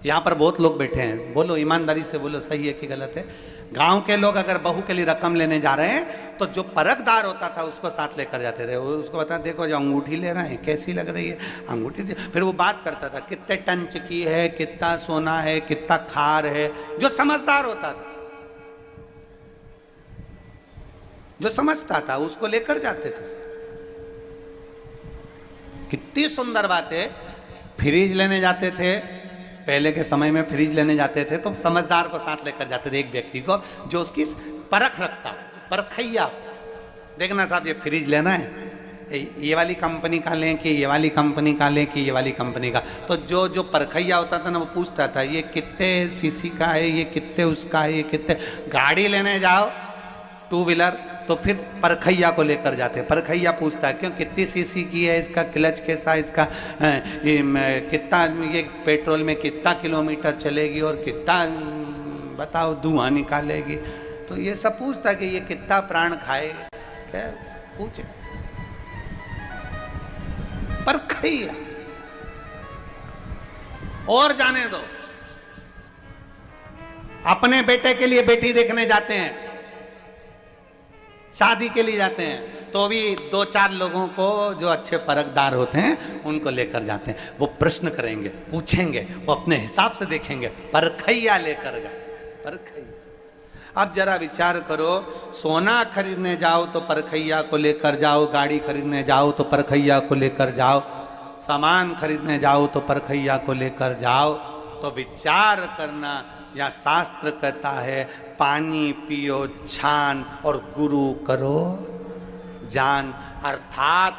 यहाँ पर बहुत लोग बैठे हैं, बोलो ईमानदारी से बोलो, सही है कि गलत है? गांव के लोग अगर बहू के लिए रकम लेने जा रहे हैं तो जो परखदार होता था उसको साथ लेकर जाते थे। उसको बता, देखो जो अंगूठी ले रहे हैं कैसी लग रही है अंगूठी। फिर वो बात करता था कितने टन की है, कितना सोना है, कितना खार है। जो समझदार होता था, जो समझता था, उसको लेकर जाते थे। कितनी सुंदर बात है। फ्रिज लेने जाते थे, पहले के समय में फ्रिज लेने जाते थे तो समझदार को साथ लेकर जाते थे, एक व्यक्ति को जो उसकी परख रखता, परखैया। देखना साहब ये फ्रिज लेना है, ये वाली कंपनी का लें कि ये वाली कंपनी का लें कि ये वाली कंपनी का। तो जो परखैया होता था ना, वो पूछता था ये कितने सीसी का है, ये कितने उसका है, ये कितने। गाड़ी लेने जाओ टू व्हीलर तो फिर परखैया को लेकर जाते। परखैया पूछता है क्यों, कितनी सीसी की है, इसका क्लच कैसा, इसका कितना, ये पेट्रोल में कितना किलोमीटर चलेगी और कितना बताओ धुआं निकालेगी। तो ये सब पूछता है कि ये कितना प्राण खाए, क्या पूछे। परखैया। और जाने दो, अपने बेटे के लिए बेटी देखने जाते हैं, शादी के लिए जाते हैं, तो भी 2-4 लोगों को जो अच्छे परखदार होते हैं उनको लेकर जाते हैं। वो प्रश्न करेंगे, पूछेंगे, वो अपने हिसाब से देखेंगे। परखैया लेकर गए, परखैया। अब जरा विचार करो, सोना खरीदने जाओ तो परखैया को लेकर जाओ, गाड़ी खरीदने जाओ तो परखैया को लेकर जाओ, सामान खरीदने जाओ तो परखैया को लेकर जाओ। तो विचार करना, या शास्त्र कहता है पानी पियो छान और गुरु करो जान। अर्थात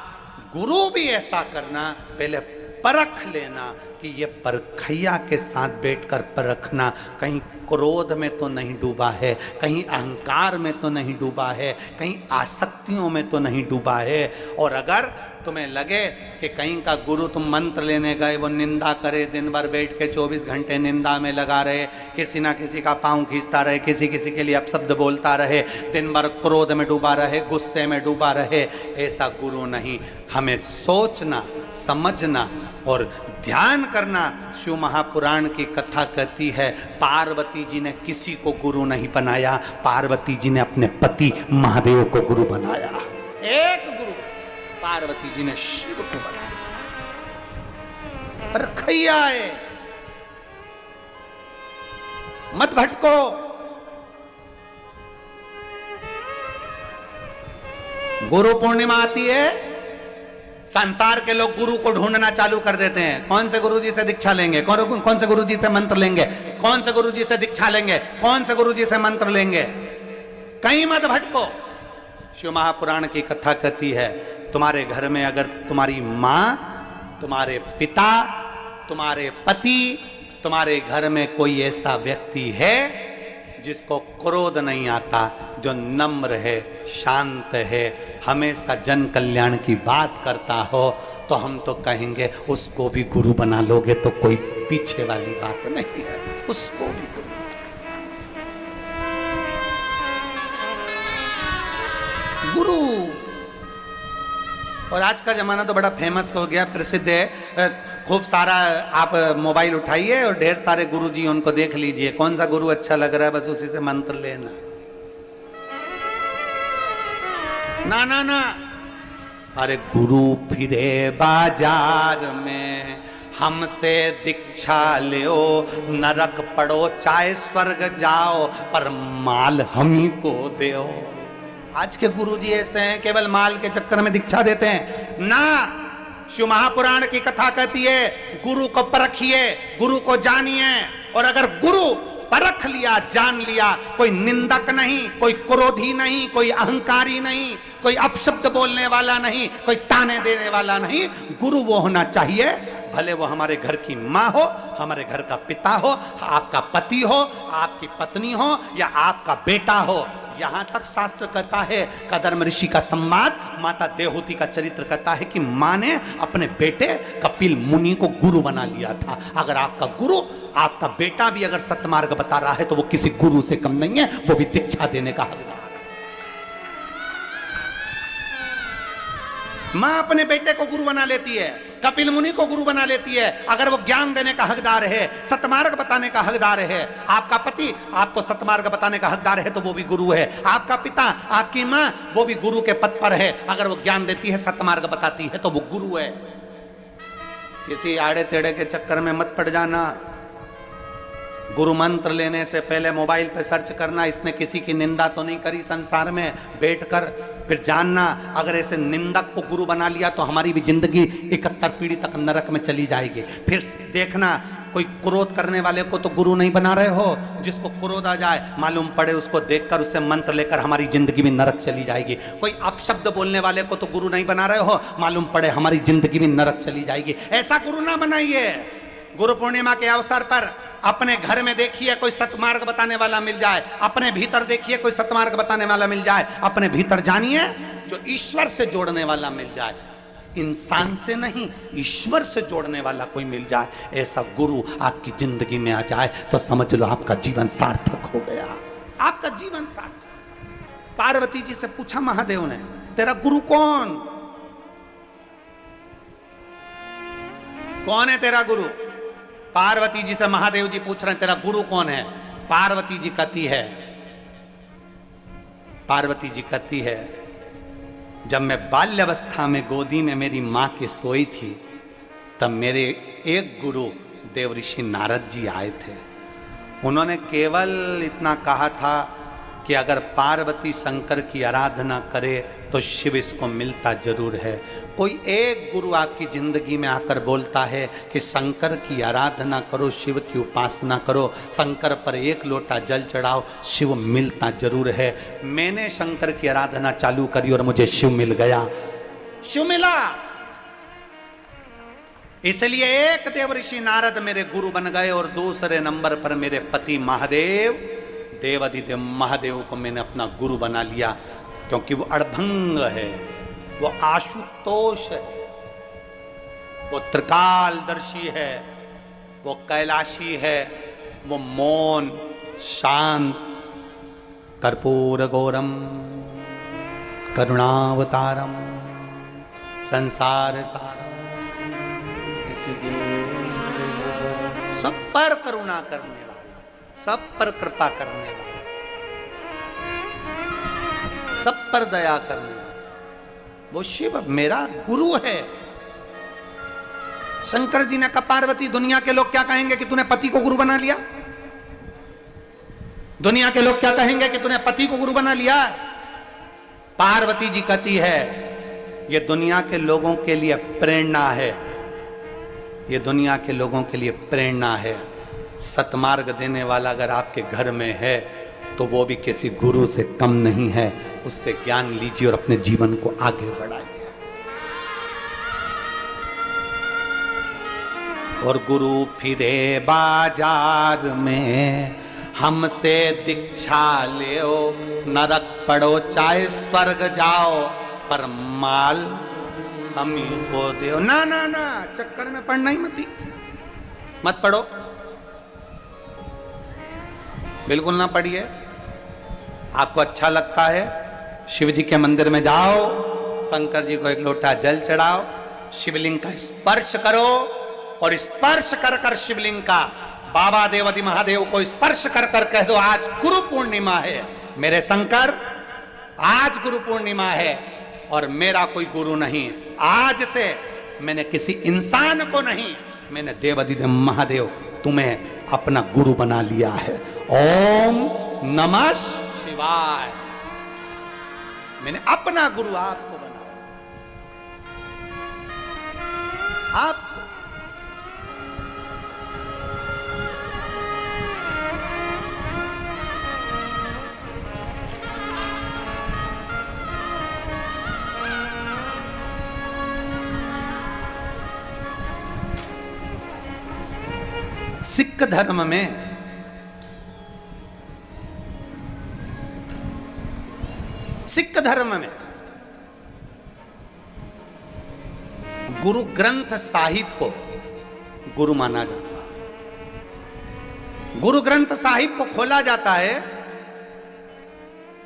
गुरु भी ऐसा करना, पहले परख लेना कि ये परखैया के साथ बैठकर परखना, कहीं क्रोध में तो नहीं डूबा है, कहीं अहंकार में तो नहीं डूबा है, कहीं आसक्तियों में तो नहीं डूबा है। और अगर तुम्हें लगे कि कहीं का गुरु, तुम मंत्र लेने गए, वो निंदा करे, दिन भर बैठ के 24 घंटे निंदा में लगा रहे, किसी ना किसी का पाँव खींचता रहे, किसी किसी के लिए अपशब्द बोलता रहे, दिन भर क्रोध में डूबा रहे, गुस्से में डूबा रहे, ऐसा गुरु नहीं। हमें सोचना, समझना और ध्यान करना। शिव महापुराण की कथा कहती है पार्वती जी ने किसी को गुरु नहीं बनाया, पार्वती जी ने अपने पति महादेव को गुरु बनाया। एक गुरु पार्वती जी ने शिव को बनाया। परखैया है, मत भटको। गुरु पूर्णिमा आती है, संसार के लोग गुरु को ढूंढना चालू कर देते हैं। कौन से गुरु जी से दीक्षा लेंगे, कौन से गुरु जी से मंत्र लेंगे, कौन से गुरु जी से दीक्षा लेंगे, कौन से गुरु जी से मंत्र लेंगे। कहीं मत भटको। शिव महापुराण की कथा कहती है तुम्हारे घर में अगर तुम्हारी माँ, तुम्हारे पिता, तुम्हारे पति, तुम्हारे घर में कोई ऐसा व्यक्ति है जिसको क्रोध नहीं आता, जो नम्र है, शांत है, हमेशा जन कल्याण की बात करता हो, तो हम तो कहेंगे उसको भी गुरु बना लोगे तो कोई पीछे वाली बात नहीं है, उसको भी गुरु। गुरु और आज का जमाना तो बड़ा फेमस हो गया, प्रसिद्ध है, खूब सारा आप मोबाइल उठाइए और ढेर सारे गुरु जी उनको देख लीजिए, कौन सा गुरु अच्छा लग रहा है बस उसी से मंत्र लेना। ना ना ना, अरे गुरु फिरे बाजार में हमसे दीक्षा लो, नरक पड़ो चाहे स्वर्ग जाओ, पर माल हम ही को दो। आज के गुरु जी ऐसे हैं, केवल माल के चक्कर में दीक्षा देते हैं ना। शिव महापुराण की कथा कहती है गुरु को परखिए, गुरु को जानिए, और अगर गुरु परख लिया, जान लिया, कोई निंदक नहीं, कोई क्रोधी नहीं, कोई अहंकारी नहीं, कोई अपशब्द बोलने वाला नहीं, कोई ताने देने वाला नहीं, गुरु वो होना चाहिए, भले वो हमारे घर की माँ हो, हमारे घर का पिता हो, आपका पति हो, आपकी पत्नी हो, या आपका बेटा हो। यहां तक शास्त्र कहता है, कदर्म ऋषि का संवाद, माता देवहूति का चरित्र कहता है कि मां ने अपने बेटे कपिल मुनि को गुरु बना लिया था। अगर आपका गुरु, आपका बेटा भी अगर सत्मार्ग बता रहा है तो वो किसी गुरु से कम नहीं है, वो भी दीक्षा देने का हकदार है। मां अपने बेटे को गुरु बना लेती है, कपिल मुनि को गुरु बना लेती है, अगर वो ज्ञान देने का हकदार है, सतमार्ग बताने का हकदार है। आपका पति आपको सतमार्ग बताने का हकदार है तो वो भी गुरु है। आपका पिता, आपकी मां, वो भी गुरु के पद पर है, अगर वो ज्ञान देती है, सतमार्ग बताती है तो वो गुरु है। किसी आड़े टेढ़े के चक्कर में मत पड़ जाना। गुरु मंत्र लेने से पहले मोबाइल पे सर्च करना, इसने किसी की निंदा तो नहीं करी संसार में बैठकर, फिर जानना अगर ऐसे निंदक को गुरु बना लिया तो हमारी भी जिंदगी 71 पीढ़ी तक नरक में चली जाएगी। फिर देखना कोई क्रोध करने वाले को तो गुरु नहीं बना रहे हो, जिसको क्रोध आ जाए मालूम पड़े उसको देखकर उससे मंत्र लेकर हमारी जिंदगी में नरक चली जाएगी। कोई अपशब्द बोलने वाले को तो गुरु नहीं बना रहे हो, मालूम पड़े हमारी जिंदगी में नरक चली जाएगी। ऐसा गुरु ना बनाइए। गुरु पूर्णिमा के अवसर पर अपने घर में देखिए कोई सतमार्ग बताने वाला मिल जाए, अपने भीतर देखिए कोई सतमार्ग बताने वाला मिल जाए, अपने भीतर जानिए जो ईश्वर से जोड़ने वाला मिल जाए, इंसान से नहीं ईश्वर से जोड़ने वाला कोई मिल जाए, ऐसा गुरु आपकी जिंदगी में आ जाए तो समझ लो आपका जीवन सार्थक हो गया, आपका जीवन सार्थक। पार्वती जी से पूछा महादेव ने, तेरा गुरु कौन है तेरा गुरु? पार्वती जी से महादेव जी पूछ रहे हैं तेरा गुरु कौन है? पार्वती जी कहती है जब मैं बाल्यावस्था में गोदी में मेरी मां के सोई थी तब मेरे एक गुरु देवऋषि नारद जी आए थे। उन्होंने केवल इतना कहा था कि अगर पार्वती शंकर की आराधना करे तो शिव इसको मिलता जरूर है। कोई एक गुरु आपकी जिंदगी में आकर बोलता है कि शंकर की आराधना करो, शिव की उपासना करो, शंकर पर एक लोटा जल चढ़ाओ, शिव मिलता जरूर है। मैंने शंकर की आराधना चालू करी और मुझे शिव मिल गया, शिव मिला। इसलिए एक देवऋषि नारद मेरे गुरु बन गए और दूसरे नंबर पर मेरे पति महादेव, देवादिदेव महादेव को मैंने अपना गुरु बना लिया, क्योंकि वो अड़भंग है, वो आशुतोष है, वो त्रिकालदर्शी है, वो कैलाशी है, वो मौन शांत, कर्पूर गौरम करुणावतारम संसार सारम, सब पर करुणा करने वाला, सब पर कृपा करने वाला, सब पर दया करने वाला, वो शिव मेरा गुरु है। शंकर जी ने कहा पार्वती दुनिया के लोग क्या कहेंगे कि तूने पति को गुरु बना लिया? दुनिया के लोग क्या कहेंगे कि तूने पति को गुरु बना लिया? पार्वती जी कहती है ये दुनिया के लोगों के लिए प्रेरणा है, ये दुनिया के लोगों के लिए प्रेरणा है। सतमार्ग देने वाला अगर आपके घर में है तो वो भी किसी गुरु से कम नहीं है, उससे ज्ञान लीजिए और अपने जीवन को आगे बढ़ाइए। और गुरु फिरे बाजार में हमसे दीक्षा लो, नरक पड़ो चाहे स्वर्ग जाओ, पर माल हम ही को दो। ना ना ना, चक्कर में पड़ना ही मत पढ़ो, बिल्कुल ना पढ़िए। आपको अच्छा लगता है शिव जी के मंदिर में जाओ, शंकर जी को एक लोटा जल चढ़ाओ, शिवलिंग का स्पर्श करो और स्पर्श कर कर शिवलिंग का बाबा देवादि महादेव को स्पर्श कर कर कह दो, आज गुरु पूर्णिमा है मेरे शंकर, आज गुरु पूर्णिमा है और मेरा कोई गुरु नहीं। आज से मैंने किसी इंसान को नहीं, मैंने देवादिदेव महादेव तुम्हें अपना गुरु बना लिया है। ओम नमः शिवाय। मैंने अपना गुरु आपको बनाया, आपको। सिख धर्म में गुरु ग्रंथ साहिब को गुरु माना जाता है। गुरु ग्रंथ साहिब को खोला जाता है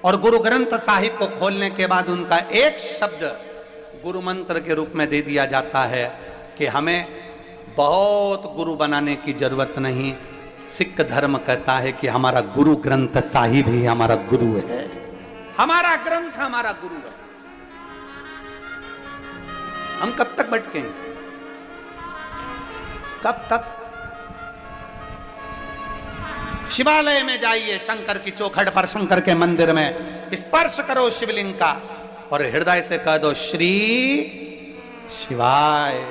और गुरु ग्रंथ साहिब को खोलने के बाद उनका एक शब्द गुरु मंत्र के रूप में दे दिया जाता है कि हमें बहुत गुरु बनाने की जरूरत नहीं। सिख धर्म कहता है कि हमारा गुरु ग्रंथ साहिब ही हमारा गुरु है, हमारा ग्रंथ हमारा गुरु है। हम कब तक भटकेंगे? कब तक? शिवालय में जाइए, शंकर की चौखट पर, शंकर के मंदिर में स्पर्श करो शिवलिंग का और हृदय से कह दो श्री शिवाय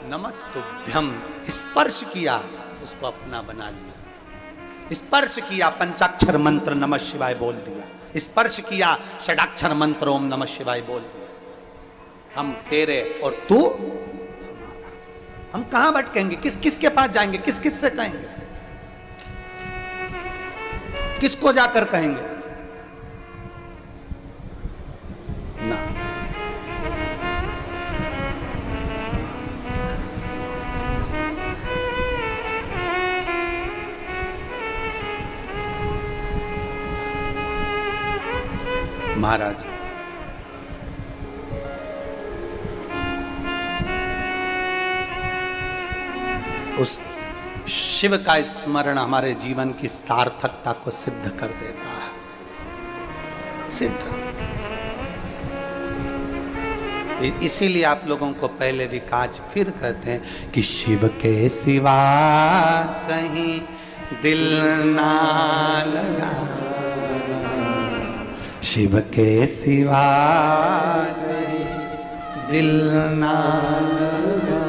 नमस्तुभ्यम। स्पर्श किया, उसको अपना बना लिया। स्पर्श किया, पंचाक्षर मंत्र नमः शिवाय बोल दिया। स्पर्श किया, षडाक्षर मंत्र ओम नमः शिवाय बोल दिया। हम तेरे और तू, हम कहां भटकेंगे? किस किस के पास जाएंगे? किस किस से कहेंगे? किसको जाकर कहेंगे? ना। महाराज उस शिव का स्मरण हमारे जीवन की सार्थकता को सिद्ध कर देता है। सिद्ध। इसीलिए आप लोगों को पहले भी आज फिर कहते हैं कि शिव के सिवा कहीं दिल ना लगा, शिव के सिवा कहीं दिल ना लगा।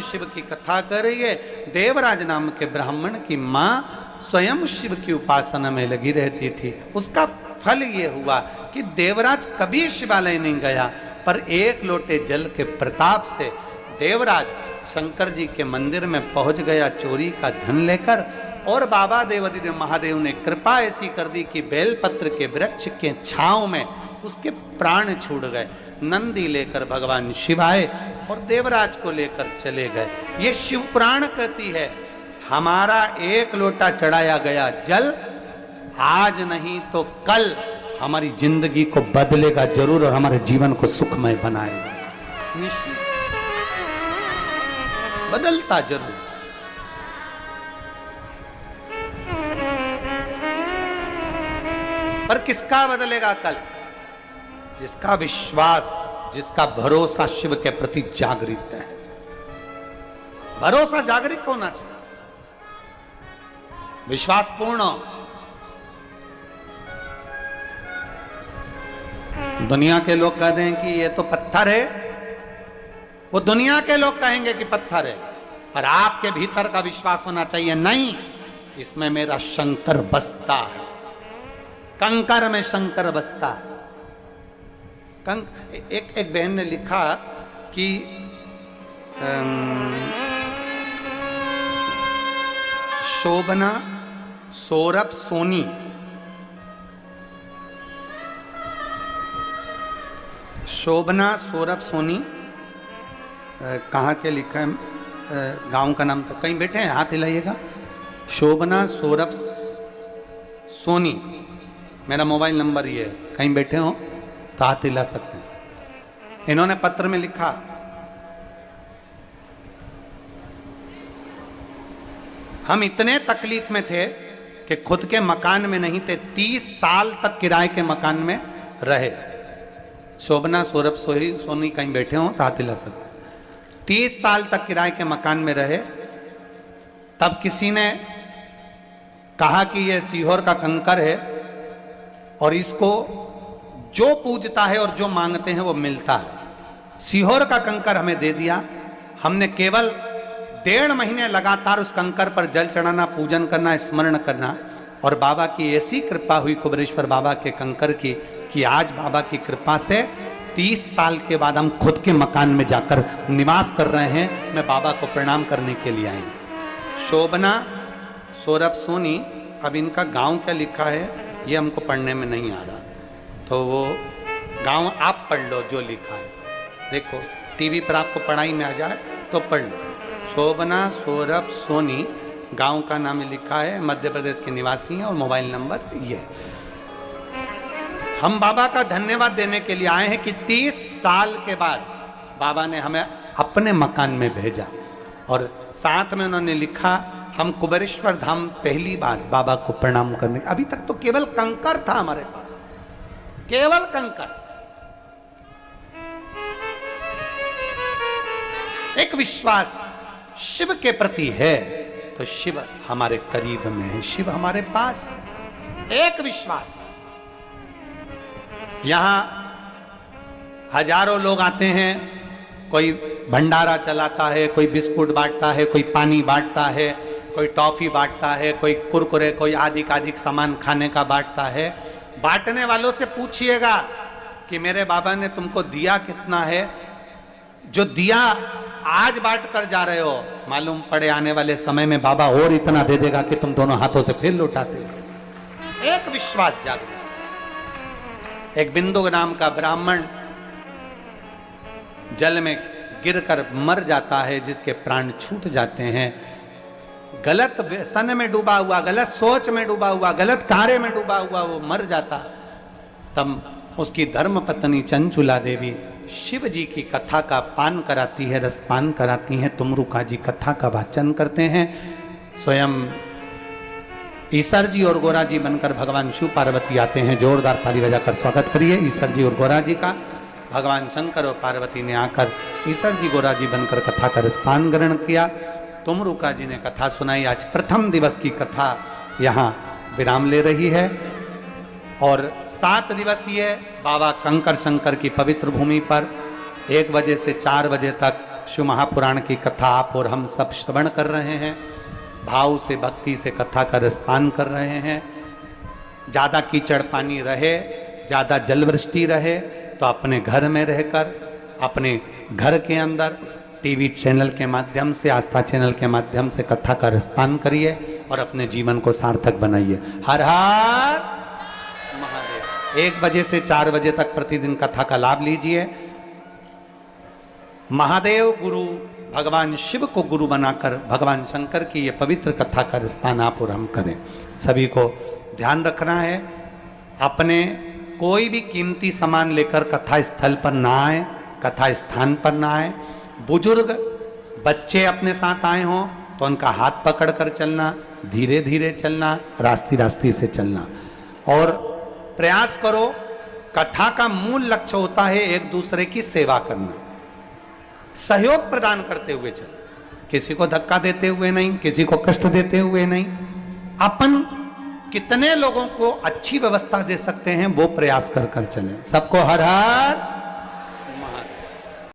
शिव की कथा कर रही है। देवराज नाम के ब्राह्मण की मां स्वयं शिव की उपासना में लगी रहती थी। उसका फल ये हुआ कि देवराज कभी शिवालय नहीं गया, पर एक लोटे जल के प्रताप से देवराज शंकर जी के मंदिर में पहुंच गया चोरी का धन लेकर। और बाबा देवादिदेव महादेव ने कृपा ऐसी कर दी कि बेलपत्र के वृक्ष के छांव में उसके प्राण छूट गए। नंदी लेकर भगवान शिव आए और देवराज को लेकर चले गए। ये शिव पुराण कहती है हमारा एक लोटा चढ़ाया गया जल आज नहीं तो कल हमारी जिंदगी को बदलेगा जरूर और हमारे जीवन को सुखमय बनाएगा। बदलता जरूर। पर किसका बदलेगा कल? जिसका विश्वास, जिसका भरोसा शिव के प्रति जागृत है। भरोसा जागृत होना चाहिए, विश्वास पूर्ण। दुनिया के लोग कह दें कि ये तो पत्थर है, वो दुनिया के लोग कहेंगे कि पत्थर है, पर आपके भीतर का विश्वास होना चाहिए नहीं, इसमें मेरा शंकर बसता है। कंकर में शंकर बसता है। एक बहन ने लिखा कि शोभना सौरभ सोनी कहाँ के लिखा है? गांव का नाम तो कहीं बैठे हैं, हाथ हिलाइएगा। शोभना सौरभ सोनी, मेरा मोबाइल नंबर ये है, कहीं बैठे हो तो हाथ हिला सकते हैं। इन्होंने पत्र में लिखा, हम इतने तकलीफ में थे कि खुद के मकान में नहीं थे, 30 साल तक किराए के मकान में रहे। शोभना सौरभ सोनी कहीं बैठे हो तो हाथ हिला सकते हैं। 30 साल तक किराए के मकान में रहे। तब किसी ने कहा कि यह सीहोर का कंकर है और इसको जो पूजता है और जो मांगते हैं वो मिलता है। सीहोर का कंकर हमें दे दिया। हमने केवल 1.5 महीने लगातार उस कंकर पर जल चढ़ाना, पूजन करना, स्मरण करना, और बाबा की ऐसी कृपा हुई कुबेरेश्वर बाबा के कंकर की कि आज बाबा की कृपा से 30 साल के बाद हम खुद के मकान में जाकर निवास कर रहे हैं। मैं बाबा को प्रणाम करने के लिए आई। शोभना सौरभ सोनी, अब इनका गांव क्या लिखा है ये हमको पढ़ने में नहीं आ रहा, तो वो गांव आप पढ़ लो जो लिखा है। देखो टीवी पर आपको पढ़ाई में आ जाए तो पढ़ लो। शोभना सौरभ सोनी, गांव का नाम लिखा है, मध्य प्रदेश के निवासी हैं और मोबाइल नंबर ये है। हम बाबा का धन्यवाद देने के लिए आए हैं कि 30 साल के बाद बाबा ने हमें अपने मकान में भेजा, और साथ में उन्होंने लिखा, हम कुबेरेश्वर धाम पहली बार बाबा को प्रणाम करने। अभी तक तो केवल कंकर था हमारे पास, केवल कंकर। एक विश्वास शिव के प्रति है तो शिव हमारे करीब में है, शिव हमारे पास। एक विश्वास। यहां हजारों लोग आते हैं, कोई भंडारा चलाता है, कोई बिस्कुट बांटता है, कोई पानी बांटता है, कोई टॉफी बांटता है, कोई कुरकुरे, कोई आधिक सामान खाने का बांटता है। बांटने वालों से पूछिएगा कि मेरे बाबा ने तुमको दिया कितना है। जो दिया आज बांट कर जा रहे हो, मालूम पड़े आने वाले समय में बाबा और इतना दे देगा कि तुम दोनों हाथों से फिर लौटाते हो। एक विश्वास जागृत। एक बिंदु नाम का ब्राह्मण जल में गिरकर मर जाता है, जिसके प्राण छूट जाते हैं। गलत व्यसन में डूबा हुआ, गलत सोच में डूबा हुआ, गलत कार्य में डूबा हुआ वो मर जाता। तब उसकी धर्म पत्नी चंचुला देवी शिव जी की कथा का पान कराती है, रसपान कराती हैं। तुमरुका जी कथा का वाचन करते हैं। स्वयं ईसर जी और गोरा जी बनकर भगवान शिव पार्वती आते हैं। जोरदार ताली बजाकर स्वागत करिए ईसर जी और गोरा जी का। भगवान शंकर और पार्वती ने आकर ईसर जी गोरा जी बनकर कथा का रसपान ग्रहण किया। तुमरुका जी ने कथा सुनाई। आज प्रथम दिवस की कथा यहाँ विराम ले रही है, और 7 दिवसीय बाबा कंकर शंकर की पवित्र भूमि पर 1 बजे से 4 बजे तक शिव महापुराण की कथा आप और हम सब श्रवण कर रहे हैं। भाव से, भक्ति से कथा का रसपान कर रहे हैं। ज़्यादा कीचड़ पानी रहे, ज़्यादा जलवृष्टि रहे तो अपने घर में रहकर, अपने घर के अंदर टीवी चैनल के माध्यम से, आस्था चैनल के माध्यम से कथा का रसपान करिए और अपने जीवन को सार्थक बनाइए। हर हर महादेव। 1 बजे से 4 बजे तक प्रतिदिन कथा का लाभ लीजिए। महादेव गुरु, भगवान शिव को गुरु बनाकर भगवान शंकर की ये पवित्र कथा का रसपान आप और हम करें। सभी को ध्यान रखना है, अपने कोई भी कीमती सामान लेकर कथा स्थल पर ना आए, कथा स्थान पर ना आए। बुजुर्ग बच्चे अपने साथ आए हों तो उनका हाथ पकड़ कर चलना, धीरे धीरे चलना, रास्ते रास्ते से चलना। और प्रयास करो, कथा का मूल लक्ष्य होता है एक दूसरे की सेवा करना, सहयोग प्रदान करते हुए चलो, किसी को धक्का देते हुए नहीं, किसी को कष्ट देते हुए नहीं। अपन कितने लोगों को अच्छी व्यवस्था दे सकते हैं वो प्रयास कर कर चलें। सबको हर हर